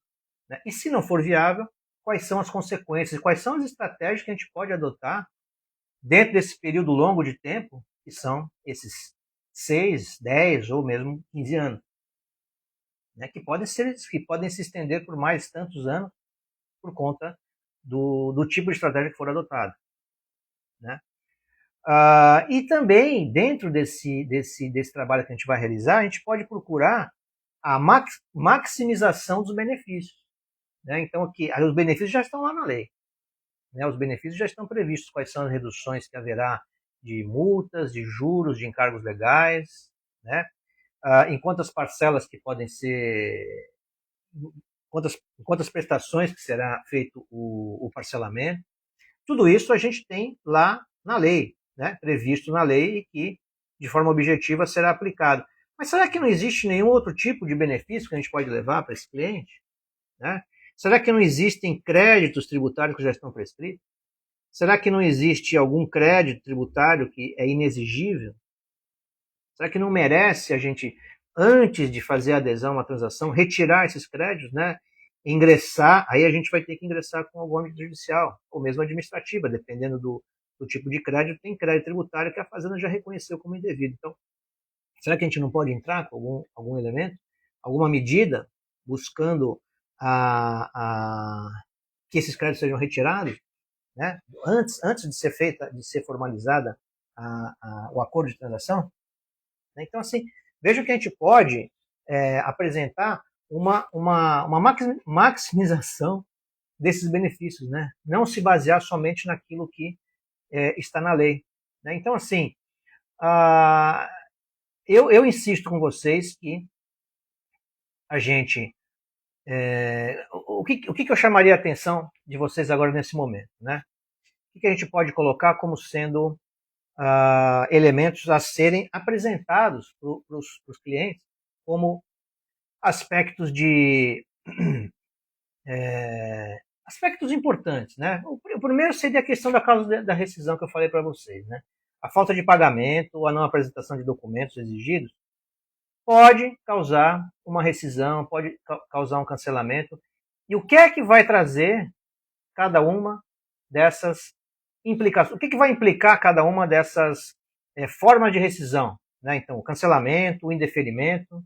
Né? E se não for viável, quais são as consequências, quais são as estratégias que a gente pode adotar dentro desse período longo de tempo, que são esses 6, 10 ou mesmo 15 anos, né? que podem se estender por mais tantos anos por conta do tipo de estratégia que for adotado. Né? E também, dentro desse trabalho que a gente vai realizar, a gente pode procurar a maximização dos benefícios. Né? Então, aqui, os benefícios já estão lá na lei. Né? Os benefícios já estão previstos, quais são as reduções que haverá de multas, de juros, de encargos legais, né? Em quantas parcelas que podem ser, quantas prestações que será feito o parcelamento. Tudo isso a gente tem lá na lei, né? Previsto na lei e que, de forma objetiva, será aplicado. Mas será que não existe nenhum outro tipo de benefício que a gente pode levar para esse cliente? Né? Será que não existem créditos tributários que já estão prescritos? Será que não existe algum crédito tributário que é inexigível? Será que não merece a gente, antes de fazer a adesão a uma transação, retirar esses créditos, né? Ingressar, aí a gente vai ter que ingressar com algum âmbito judicial, ou mesmo administrativa, dependendo do tipo de crédito, tem crédito tributário que a Fazenda já reconheceu como indevido. Então, será que a gente não pode entrar com algum elemento, alguma medida, buscando que esses créditos sejam retirados, né? Antes de ser formalizada o acordo de transação? Então, assim, veja que a gente pode apresentar uma maximização desses benefícios, né? Não se basear somente naquilo que está na lei. Né? Então, assim, eu insisto com vocês que a gente... o que eu chamaria a atenção de vocês agora nesse momento? Né? O que a gente pode colocar como sendo elementos a serem apresentados para os clientes como aspectos aspectos importantes, né? O primeiro seria a questão da causa da rescisão que eu falei para vocês, né? A falta de pagamento ou a não apresentação de documentos exigidos pode causar uma rescisão, pode causar um cancelamento. E o que é que vai trazer cada uma dessas implicações? O que vai implicar cada uma dessas formas de rescisão? Né? Então, o cancelamento, o indeferimento,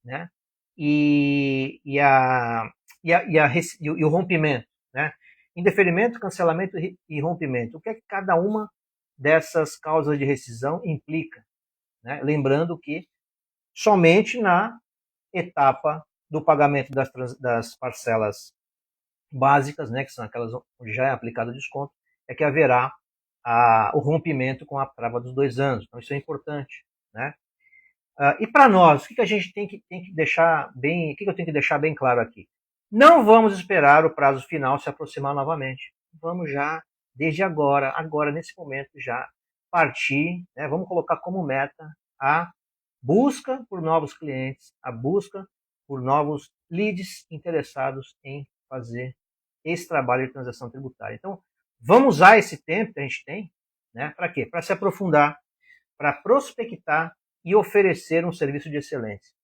né? e o rompimento. Né? Indeferimento, cancelamento e rompimento. O que é que cada uma dessas causas de rescisão implica? Né? Lembrando que somente na etapa do pagamento das parcelas básicas, né, que são aquelas onde já é aplicado o desconto, é que haverá o rompimento com a trava dos 2 anos. Então, isso é importante. Né? E para nós, o que a gente tem que deixar bem, o que eu tenho que deixar bem claro aqui? Não vamos esperar o prazo final se aproximar novamente. Vamos já, desde agora, nesse momento, já partir, né, vamos colocar como meta a busca por novos clientes, a busca por novos leads interessados em fazer esse trabalho de transação tributária. Então, vamos usar esse tempo que a gente tem, né, para quê? Para se aprofundar, para prospectar e oferecer um serviço de excelência.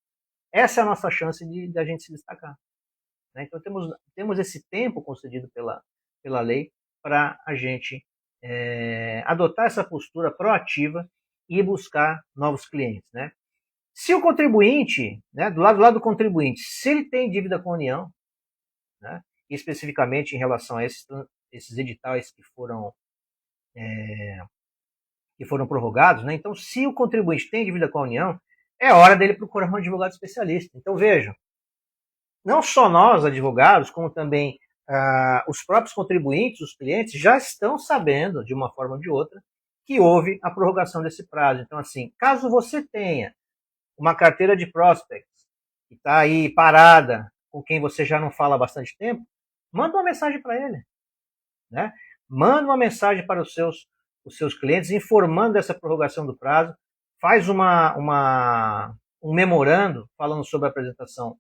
Essa é a nossa chance de a gente se destacar. Né? Então, temos esse tempo concedido pela lei para a gente adotar essa postura proativa e buscar novos clientes. Né? Se o contribuinte, né, do lado do contribuinte, se ele tem dívida com a União, né, especificamente em relação a esses editais que foram prorrogados, né, então se o contribuinte tem dívida com a União, é hora dele procurar um advogado especialista. Então vejam, não só nós, advogados, como também os próprios contribuintes, os clientes, já estão sabendo, de uma forma ou de outra, que houve a prorrogação desse prazo. Então, assim, caso você tenha uma carteira de prospects que está aí parada, com quem você já não fala há bastante tempo, manda uma mensagem para ele. Né? Manda uma mensagem para os seus clientes informando dessa prorrogação do prazo, faz um memorando falando sobre a apresentação,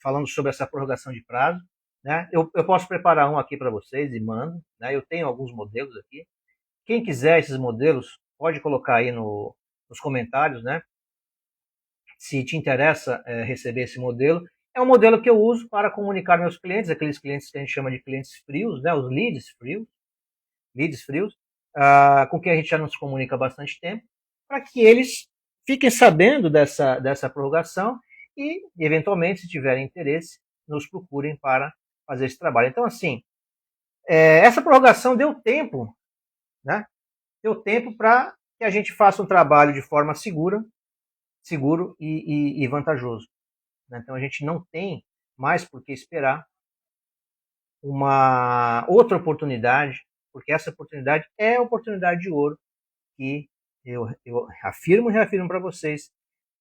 falando sobre essa prorrogação de prazo. Né? Eu posso preparar um aqui para vocês e mando. Né? Eu tenho alguns modelos aqui. Quem quiser esses modelos, pode colocar aí nos comentários, né? Se te interessa receber esse modelo. É um modelo que eu uso para comunicar meus clientes, aqueles clientes que a gente chama de clientes frios, né? Os leads frios, com quem a gente já não se comunica há bastante tempo, para que eles fiquem sabendo dessa prorrogação e, eventualmente, se tiverem interesse, nos procurem para fazer esse trabalho. Então, assim, essa prorrogação deu tempo, né, ter o tempo para que a gente faça um trabalho de forma seguro e vantajoso. Então a gente não tem mais por que esperar uma outra oportunidade, porque essa oportunidade é a oportunidade de ouro que eu afirmo e reafirmo para vocês.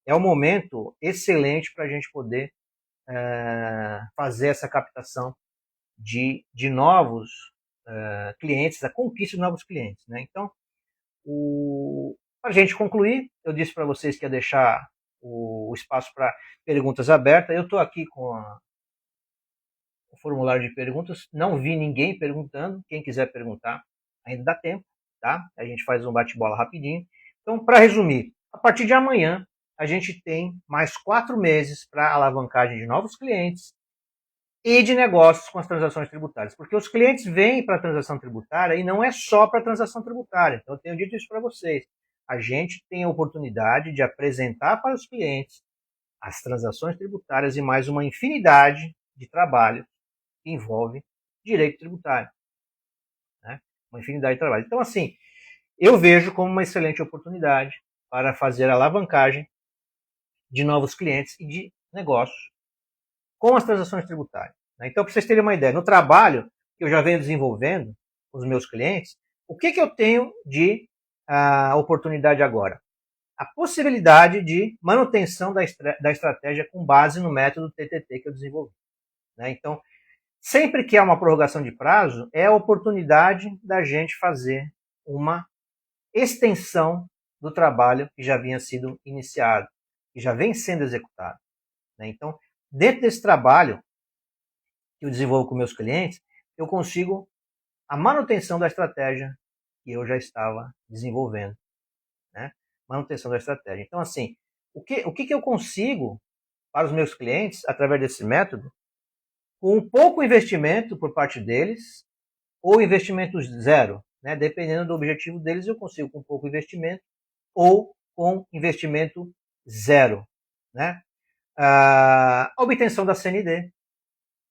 É um momento excelente para a gente poder fazer essa captação de novos clientes, a conquista de novos clientes. Né? Então, para a gente concluir, eu disse para vocês que ia deixar o espaço para perguntas abertas. Eu estou aqui com o formulário de perguntas, não vi ninguém perguntando. Quem quiser perguntar, ainda dá tempo, tá? A gente faz um bate-bola rapidinho. Então, para resumir, a partir de amanhã, a gente tem mais 4 meses para alavancagem de novos clientes e de negócios com as transações tributárias. Porque os clientes vêm para a transação tributária e não é só para a transação tributária. Então, eu tenho dito isso para vocês. A gente tem a oportunidade de apresentar para os clientes as transações tributárias e mais uma infinidade de trabalho que envolve direito tributário. Né? Uma infinidade de trabalho. Então, assim, eu vejo como uma excelente oportunidade para fazer a alavancagem de novos clientes e de negócios com as transações tributárias. Então, para vocês terem uma ideia, no trabalho que eu já venho desenvolvendo com os meus clientes, o que eu tenho de oportunidade agora? A possibilidade de manutenção da estratégia com base no método TTT que eu desenvolvi. Então, sempre que há uma prorrogação de prazo, é a oportunidade da gente fazer uma extensão do trabalho que já vinha sido iniciado, que já vem sendo executado. Então, dentro desse trabalho que eu desenvolvo com meus clientes, eu consigo a manutenção da estratégia que eu já estava desenvolvendo. Manutenção da estratégia. Então, assim, o que eu consigo para os meus clientes, através desse método, com um pouco investimento por parte deles, ou investimento zero, dependendo do objetivo deles, eu consigo com pouco investimento, ou com investimento zero. A obtenção da CND.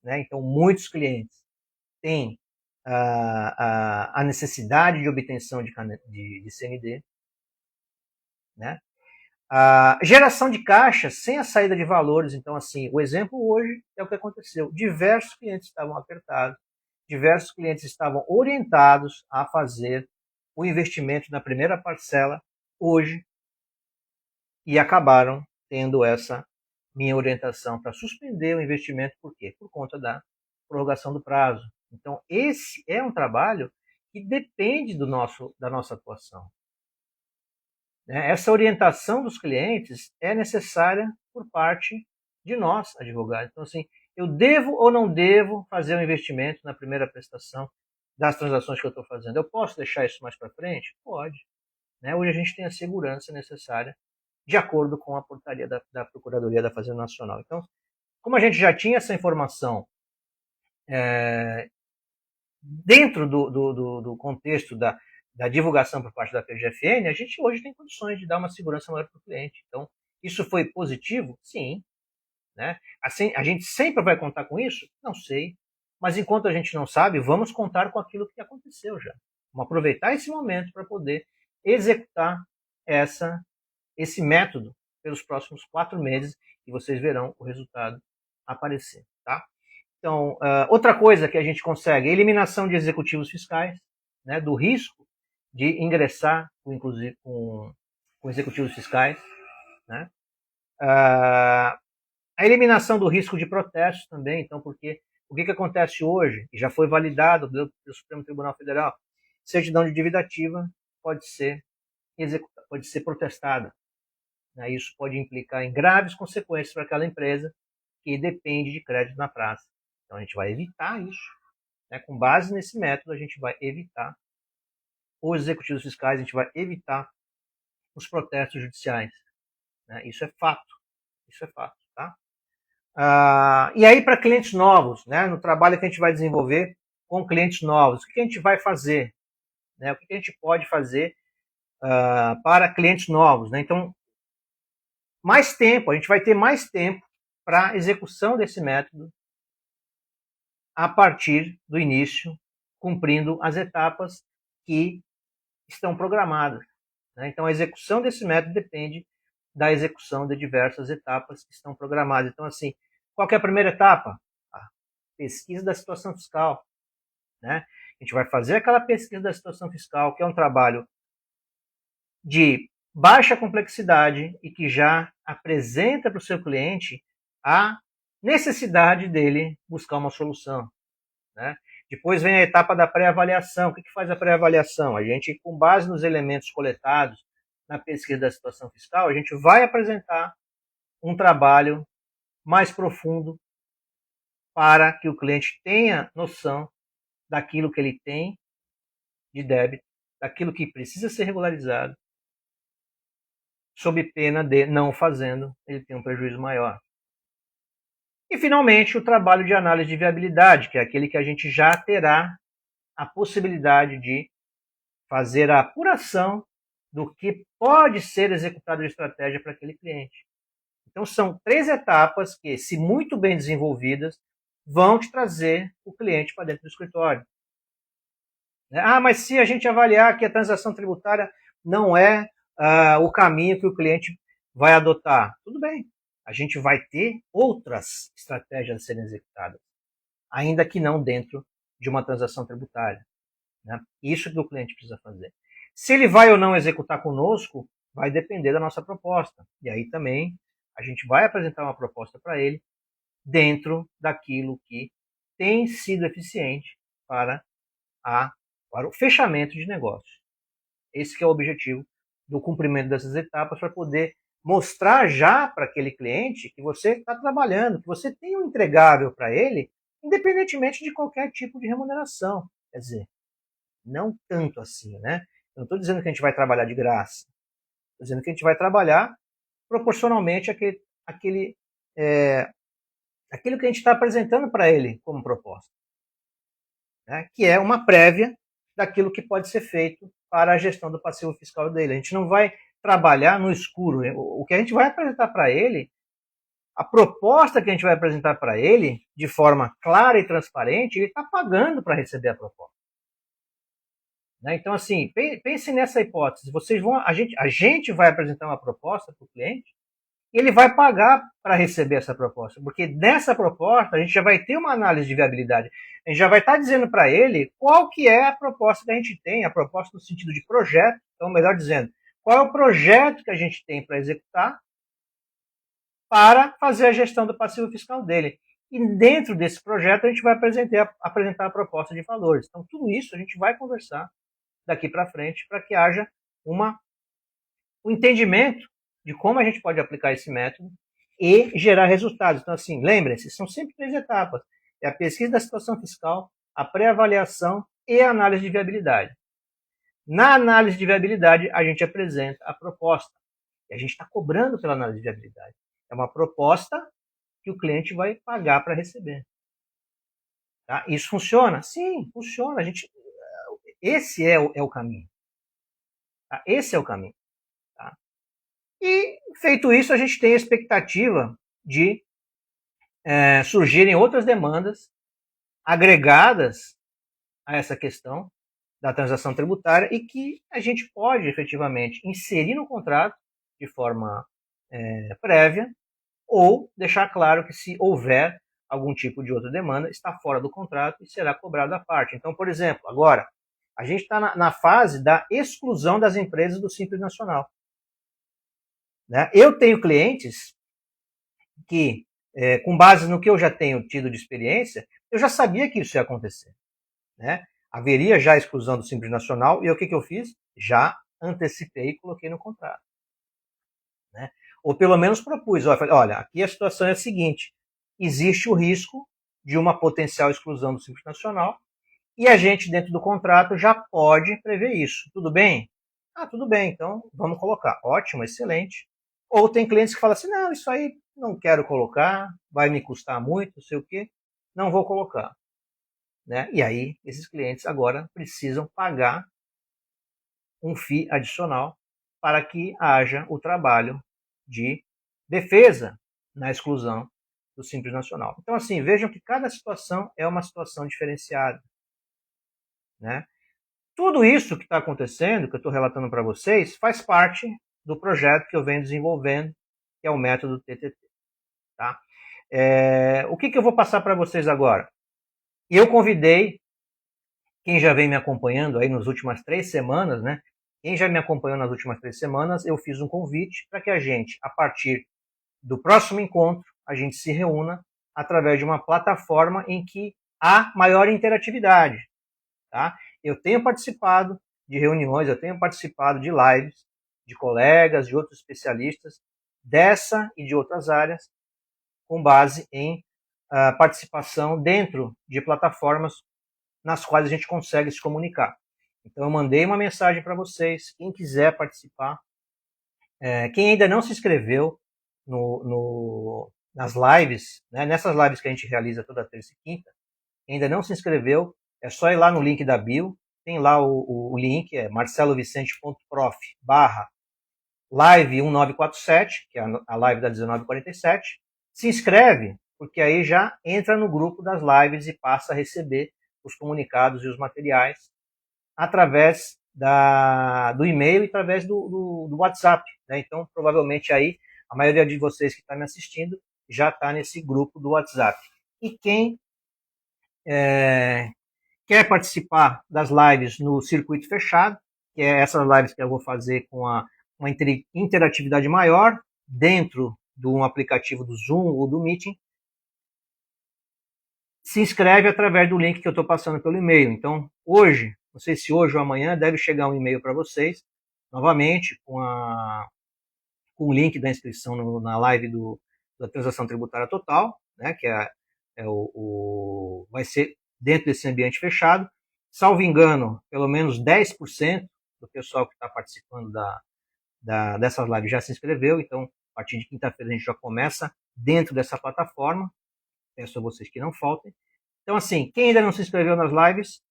Então, muitos clientes têm a necessidade de obtenção de CND. A geração de caixa sem a saída de valores. Então, assim, o exemplo hoje é o que aconteceu. Diversos clientes estavam apertados, diversos clientes estavam orientados a fazer o investimento na primeira parcela hoje e acabaram tendo essa minha orientação para suspender o investimento. Por quê? Por conta da prorrogação do prazo. Então, esse é um trabalho que depende da nossa atuação. Essa orientação dos clientes é necessária por parte de nós, advogados. Então, assim, eu devo ou não devo fazer um investimento na primeira prestação das transações que eu estou fazendo? Eu posso deixar isso mais para frente? Pode. Hoje a gente tem a segurança necessária de acordo com a portaria da Procuradoria da Fazenda Nacional. Então, como a gente já tinha essa informação dentro do contexto da divulgação por parte da PGFN, a gente hoje tem condições de dar uma segurança maior para o cliente. Então, isso foi positivo? Sim. Assim, a gente sempre vai contar com isso? Não sei. Mas enquanto a gente não sabe, vamos contar com aquilo que aconteceu já. Vamos aproveitar esse momento para poder executar esse método pelos próximos 4 meses e vocês verão o resultado aparecer. Tá? Então, outra coisa que a gente consegue, a eliminação de executivos fiscais, do risco de ingressar, inclusive, com executivos fiscais. A eliminação do risco de protesto também, então, porque o que acontece hoje, e já foi validado pelo Supremo Tribunal Federal, certidão de dívida ativa pode ser protestada. Isso pode implicar em graves consequências para aquela empresa que depende de crédito na praça. Então, a gente vai evitar isso. Com base nesse método, a gente vai evitar os executivos fiscais, a gente vai evitar os protestos judiciais. Isso é fato. Isso é fato. Tá? E aí, para clientes novos, no trabalho que a gente vai desenvolver com clientes novos, o que a gente vai fazer? O que a gente pode fazer para clientes novos? Então, mais tempo, a gente vai ter mais tempo para a execução desse método a partir do início, cumprindo as etapas que estão programadas. Né? Então, a execução desse método depende da execução de diversas etapas que estão programadas. Então, assim, qual que é a primeira etapa? A pesquisa da situação fiscal. Né? A gente vai fazer aquela pesquisa da situação fiscal, que é um trabalho de baixa complexidade e que já apresenta para o seu cliente a necessidade dele buscar uma solução. Né? Depois vem a etapa da pré-avaliação. O que faz a pré-avaliação? A gente, com base nos elementos coletados na pesquisa da situação fiscal, a gente vai apresentar um trabalho mais profundo para que o cliente tenha noção daquilo que ele tem de débito, daquilo que precisa ser regularizado, sob pena de, não fazendo, ele ter um prejuízo maior. E, finalmente, o trabalho de análise de viabilidade, que é aquele que a gente já terá a possibilidade de fazer a apuração do que pode ser executado de estratégia para aquele cliente. Então, são 3 etapas que, se muito bem desenvolvidas, vão te trazer o cliente para dentro do escritório. Ah, mas se a gente avaliar que a transação tributária não é o caminho que o cliente vai adotar, tudo bem. A gente vai ter outras estratégias a serem executadas, ainda que não dentro de uma transação tributária. Né? Isso que o cliente precisa fazer. Se ele vai ou não executar conosco, vai depender da nossa proposta. E aí também a gente vai apresentar uma proposta para ele dentro daquilo que tem sido eficiente para o fechamento de negócio. Esse que é o objetivo do cumprimento dessas etapas, para poder mostrar já para aquele cliente que você está trabalhando, que você tem um entregável para ele, independentemente de qualquer tipo de remuneração. Quer dizer, não tanto assim, né? Eu não estou dizendo que a gente vai trabalhar de graça. Estou dizendo que a gente vai trabalhar proporcionalmente aquilo que a gente está apresentando para ele como proposta. Né? Que é uma prévia daquilo que pode ser feito para a gestão do passivo fiscal dele. A gente não vai trabalhar no escuro. O que a gente vai apresentar para ele, a proposta que a gente vai apresentar para ele, de forma clara e transparente, ele está pagando para receber a proposta. Né? Então, assim, pense nessa hipótese. A gente vai apresentar uma proposta para o cliente e ele vai pagar para receber essa proposta, porque nessa proposta a gente já vai ter uma análise de viabilidade. A gente já vai estar dizendo para ele qual que é a proposta que a gente tem, a proposta no sentido de projeto, então, melhor dizendo, qual é o projeto que a gente tem para executar para fazer a gestão do passivo fiscal dele. E dentro desse projeto a gente vai apresentar a proposta de valores. Então, tudo isso a gente vai conversar daqui para frente para que haja um entendimento de como a gente pode aplicar esse método e gerar resultados. Então, assim, lembrem-se, são sempre 3 etapas. É a pesquisa da situação fiscal, a pré-avaliação e a análise de viabilidade. Na análise de viabilidade, a gente apresenta a proposta. E a gente está cobrando pela análise de viabilidade. É uma proposta que o cliente vai pagar para receber. Tá? Isso funciona? Sim, funciona. Esse é o caminho. Tá? Esse é o caminho. Tá? E, feito isso, a gente tem a expectativa de surgirem outras demandas agregadas a essa questão da transação tributária e que a gente pode, efetivamente, inserir no contrato de forma prévia ou deixar claro que, se houver algum tipo de outra demanda, está fora do contrato e será cobrado à parte. Então, por exemplo, agora, a gente está na fase da exclusão das empresas do Simples Nacional. Né? Eu tenho clientes que, com base no que eu já tenho tido de experiência, eu já sabia que isso ia acontecer. Né? Haveria já a exclusão do Simples Nacional e o que eu fiz? Já antecipei e coloquei no contrato. Né? Ou pelo menos propus, olha, aqui a situação é a seguinte, existe o risco de uma potencial exclusão do Simples Nacional e a gente, dentro do contrato, já pode prever isso. Tudo bem? Ah, tudo bem, então vamos colocar. Ótimo, excelente. Ou tem clientes que falam assim, não, isso aí não quero colocar, vai me custar muito, não sei o quê, não vou colocar. Né? E aí, esses clientes agora precisam pagar um FII adicional para que haja o trabalho de defesa na exclusão do Simples Nacional. Então, assim, vejam que cada situação é uma situação diferenciada. Né? Tudo isso que está acontecendo, que eu estou relatando para vocês, faz parte do projeto que eu venho desenvolvendo, que é o método TTT. Tá? O que eu vou passar para vocês agora? Eu convidei, quem já vem me acompanhando aí nas últimas 3 semanas, né? Quem já me acompanhou nas últimas 3 semanas, eu fiz um convite para que a gente, a partir do próximo encontro, a gente se reúna através de uma plataforma em que há maior interatividade. Tá? Eu tenho participado de reuniões, eu tenho participado de lives de colegas, de outros especialistas dessa e de outras áreas, com base em participação dentro de plataformas nas quais a gente consegue se comunicar. Então eu mandei uma mensagem para vocês, quem quiser participar, quem ainda não se inscreveu nas lives, né, nessas lives que a gente realiza toda terça e quinta, quem ainda não se inscreveu, é só ir lá no link da bio, tem lá o link, é marcelovicente.prof/live 1947, que é a live da 1947, se inscreve, porque aí já entra no grupo das lives e passa a receber os comunicados e os materiais através do e-mail e através do WhatsApp. Né? Então, provavelmente aí, a maioria de vocês que está me assistindo já está nesse grupo do WhatsApp. E quem quer participar das lives no circuito fechado, que é essas lives que eu vou fazer com uma interatividade maior dentro de um aplicativo do Zoom ou do Meeting, se inscreve através do link que eu estou passando pelo e-mail. Então, hoje, não sei se hoje ou amanhã, deve chegar um e-mail para vocês, novamente, com o link da inscrição na live da transação tributária total, né, que vai ser dentro desse ambiente fechado. Salvo engano, pelo menos 10% do pessoal que está participando dessas lives já se inscreveu, então, a partir de quinta-feira a gente já começa dentro dessa plataforma. Peço a vocês que não faltem. Então, assim, quem ainda não se inscreveu nas lives,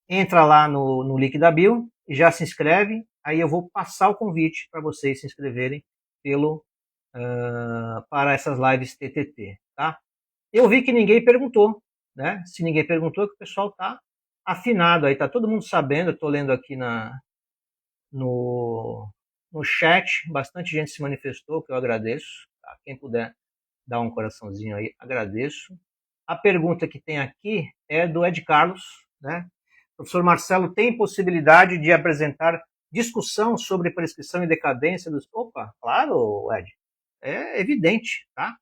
entra lá no link da bio e já se inscreve. Aí eu vou passar o convite para vocês se inscreverem para essas lives TTT, tá? Eu vi que ninguém perguntou, né? Se ninguém perguntou, é que o pessoal tá afinado aí, tá todo mundo sabendo. Eu tô lendo aqui no chat, bastante gente se manifestou, que eu agradeço. Tá? Quem puder dar um coraçãozinho aí, agradeço. A pergunta que tem aqui é do Ed Carlos, né? Professor Marcelo, tem possibilidade de apresentar discussão sobre prescrição e decadência dos... Opa, claro, Ed, é evidente, tá?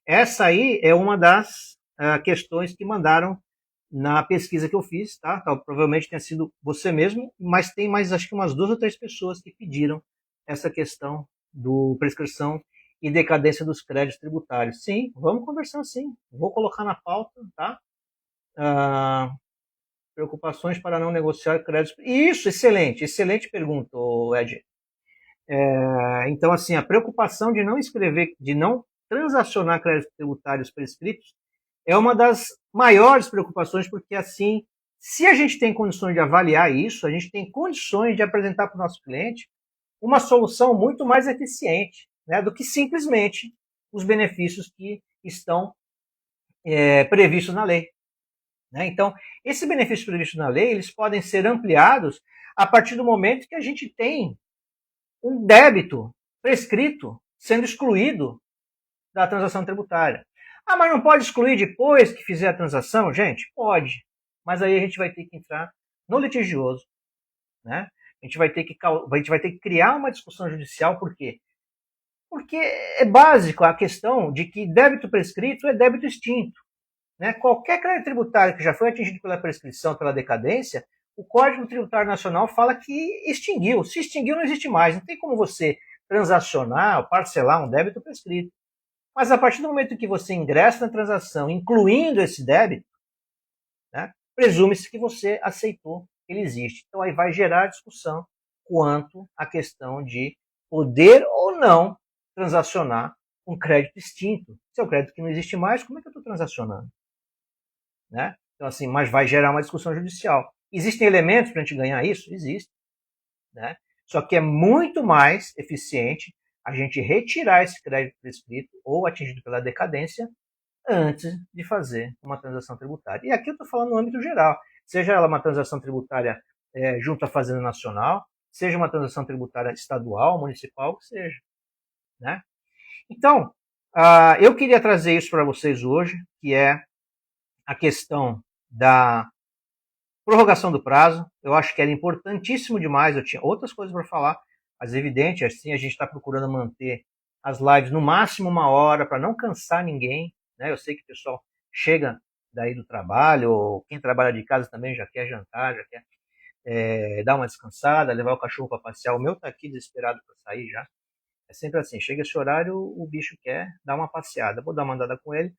Essa aí é uma das questões que mandaram na pesquisa que eu fiz, tá? Provavelmente tenha sido você mesmo, mas tem mais, acho que umas 2 ou 3 pessoas que pediram essa questão do prescrição e decadência dos créditos tributários. Sim, vamos conversar sim. Vou colocar na pauta, tá? Preocupações para não negociar créditos. Isso, excelente pergunta, Ed. Então, assim, a preocupação de não de não transacionar créditos tributários prescritos é uma das maiores preocupações, porque assim, se a gente tem condições de avaliar isso, a gente tem condições de apresentar para o nosso cliente uma solução muito mais eficiente, né, do que simplesmente os benefícios que estão previstos na lei. Né? Então, esses benefícios previstos na lei, eles podem ser ampliados a partir do momento que a gente tem um débito prescrito sendo excluído da transação tributária. Ah, mas não pode excluir depois que fizer a transação? Gente, pode. Mas aí a gente vai ter que entrar no litigioso. Né? A gente vai ter que criar uma discussão judicial, por quê? Porque é básico a questão de que débito prescrito é débito extinto. Né? Qualquer crédito tributário que já foi atingido pela prescrição, pela decadência, o Código Tributário Nacional fala que extinguiu. Se extinguiu, não existe mais. Não tem como você transacionar ou parcelar um débito prescrito. Mas a partir do momento que você ingressa na transação, incluindo esse débito, né, presume-se que você aceitou que ele existe. Então aí vai gerar discussão quanto à questão de poder ou não transacionar um crédito extinto. Se é um crédito que não existe mais, como é que eu estou transacionando? Né? Então, assim, mas vai gerar uma discussão judicial. Existem elementos para a gente ganhar isso? Existem. Né? Só que é muito mais eficiente a gente retirar esse crédito prescrito ou atingido pela decadência antes de fazer uma transação tributária. E aqui eu estou falando no âmbito geral. Seja ela uma transação tributária junto à Fazenda Nacional, seja uma transação tributária estadual, municipal, que seja, né? Então, eu queria trazer isso para vocês hoje, que é a questão da prorrogação do prazo. Eu acho que era importantíssimo demais, eu tinha outras coisas para falar, mas é evidente, assim, a gente está procurando manter as lives no máximo 1 hora, para não cansar ninguém, né? Eu sei que o pessoal chega daí do trabalho, ou quem trabalha de casa também já quer jantar, já quer dar uma descansada, levar o cachorro para passear. O meu tá aqui desesperado para sair já. É sempre assim, chega esse horário, o bicho quer dar uma passeada. Vou dar uma andada com ele,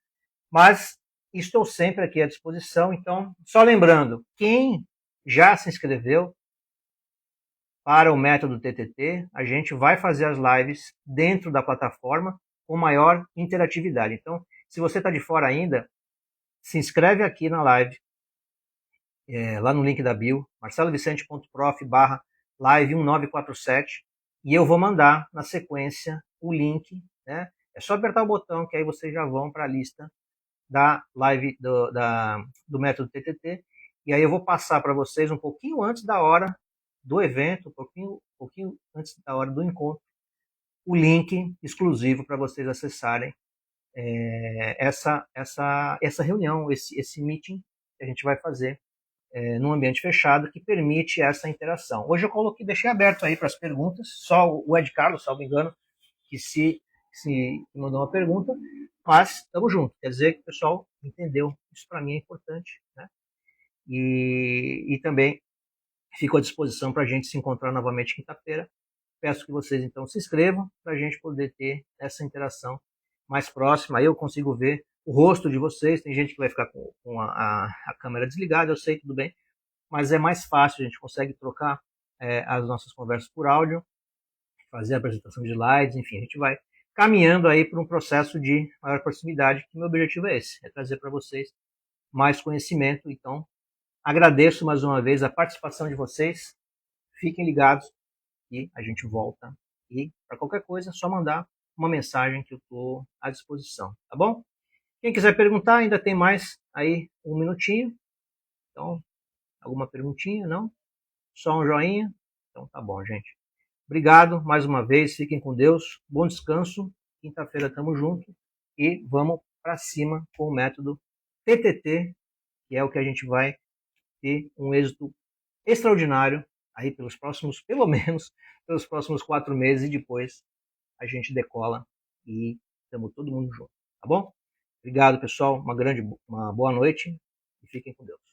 mas estou sempre aqui à disposição. Então, só lembrando, quem já se inscreveu para o método TTT, a gente vai fazer as lives dentro da plataforma com maior interatividade. Então, se você está de fora ainda, se inscreve aqui na live, lá no link da bio, marcelovicente.prof/live 1947, e eu vou mandar na sequência o link, né? É só apertar o botão que aí vocês já vão para a lista da live do método TTT, e aí eu vou passar para vocês um pouquinho antes da hora do evento, um pouquinho antes da hora do encontro, o link exclusivo para vocês acessarem essa reunião, esse meeting que a gente vai fazer num ambiente fechado que permite essa interação. Hoje eu deixei aberto aí para as perguntas, só o Ed Carlos, salvo engano, que se mandou uma pergunta, mas estamos juntos, quer dizer que o pessoal entendeu, isso para mim é importante, né? E também fico à disposição para a gente se encontrar novamente quinta-feira. Peço que vocês então se inscrevam para a gente poder ter essa interação mais próxima. Aí eu consigo ver o rosto de vocês. Tem gente que vai ficar com a câmera desligada, eu sei, tudo bem, mas é mais fácil, a gente consegue trocar as nossas conversas por áudio, fazer a apresentação de slides, enfim, a gente vai caminhando aí para um processo de maior proximidade, que meu objetivo é esse, é trazer para vocês mais conhecimento. Então, agradeço mais uma vez a participação de vocês, fiquem ligados e a gente volta. E para qualquer coisa, é só mandar uma mensagem que eu estou à disposição, tá bom? Quem quiser perguntar, ainda tem mais aí 1 minutinho. Então, alguma perguntinha? Não? Só um joinha? Então tá bom, gente. Obrigado mais uma vez, fiquem com Deus, bom descanso. Quinta-feira estamos juntos e vamos para cima com o método TTT, que é o que a gente vai ter um êxito extraordinário aí pelos próximos, pelo menos, pelos próximos 4 meses, e depois a gente decola e estamos todo mundo junto, tá bom? Obrigado, pessoal, uma boa noite e fiquem com Deus.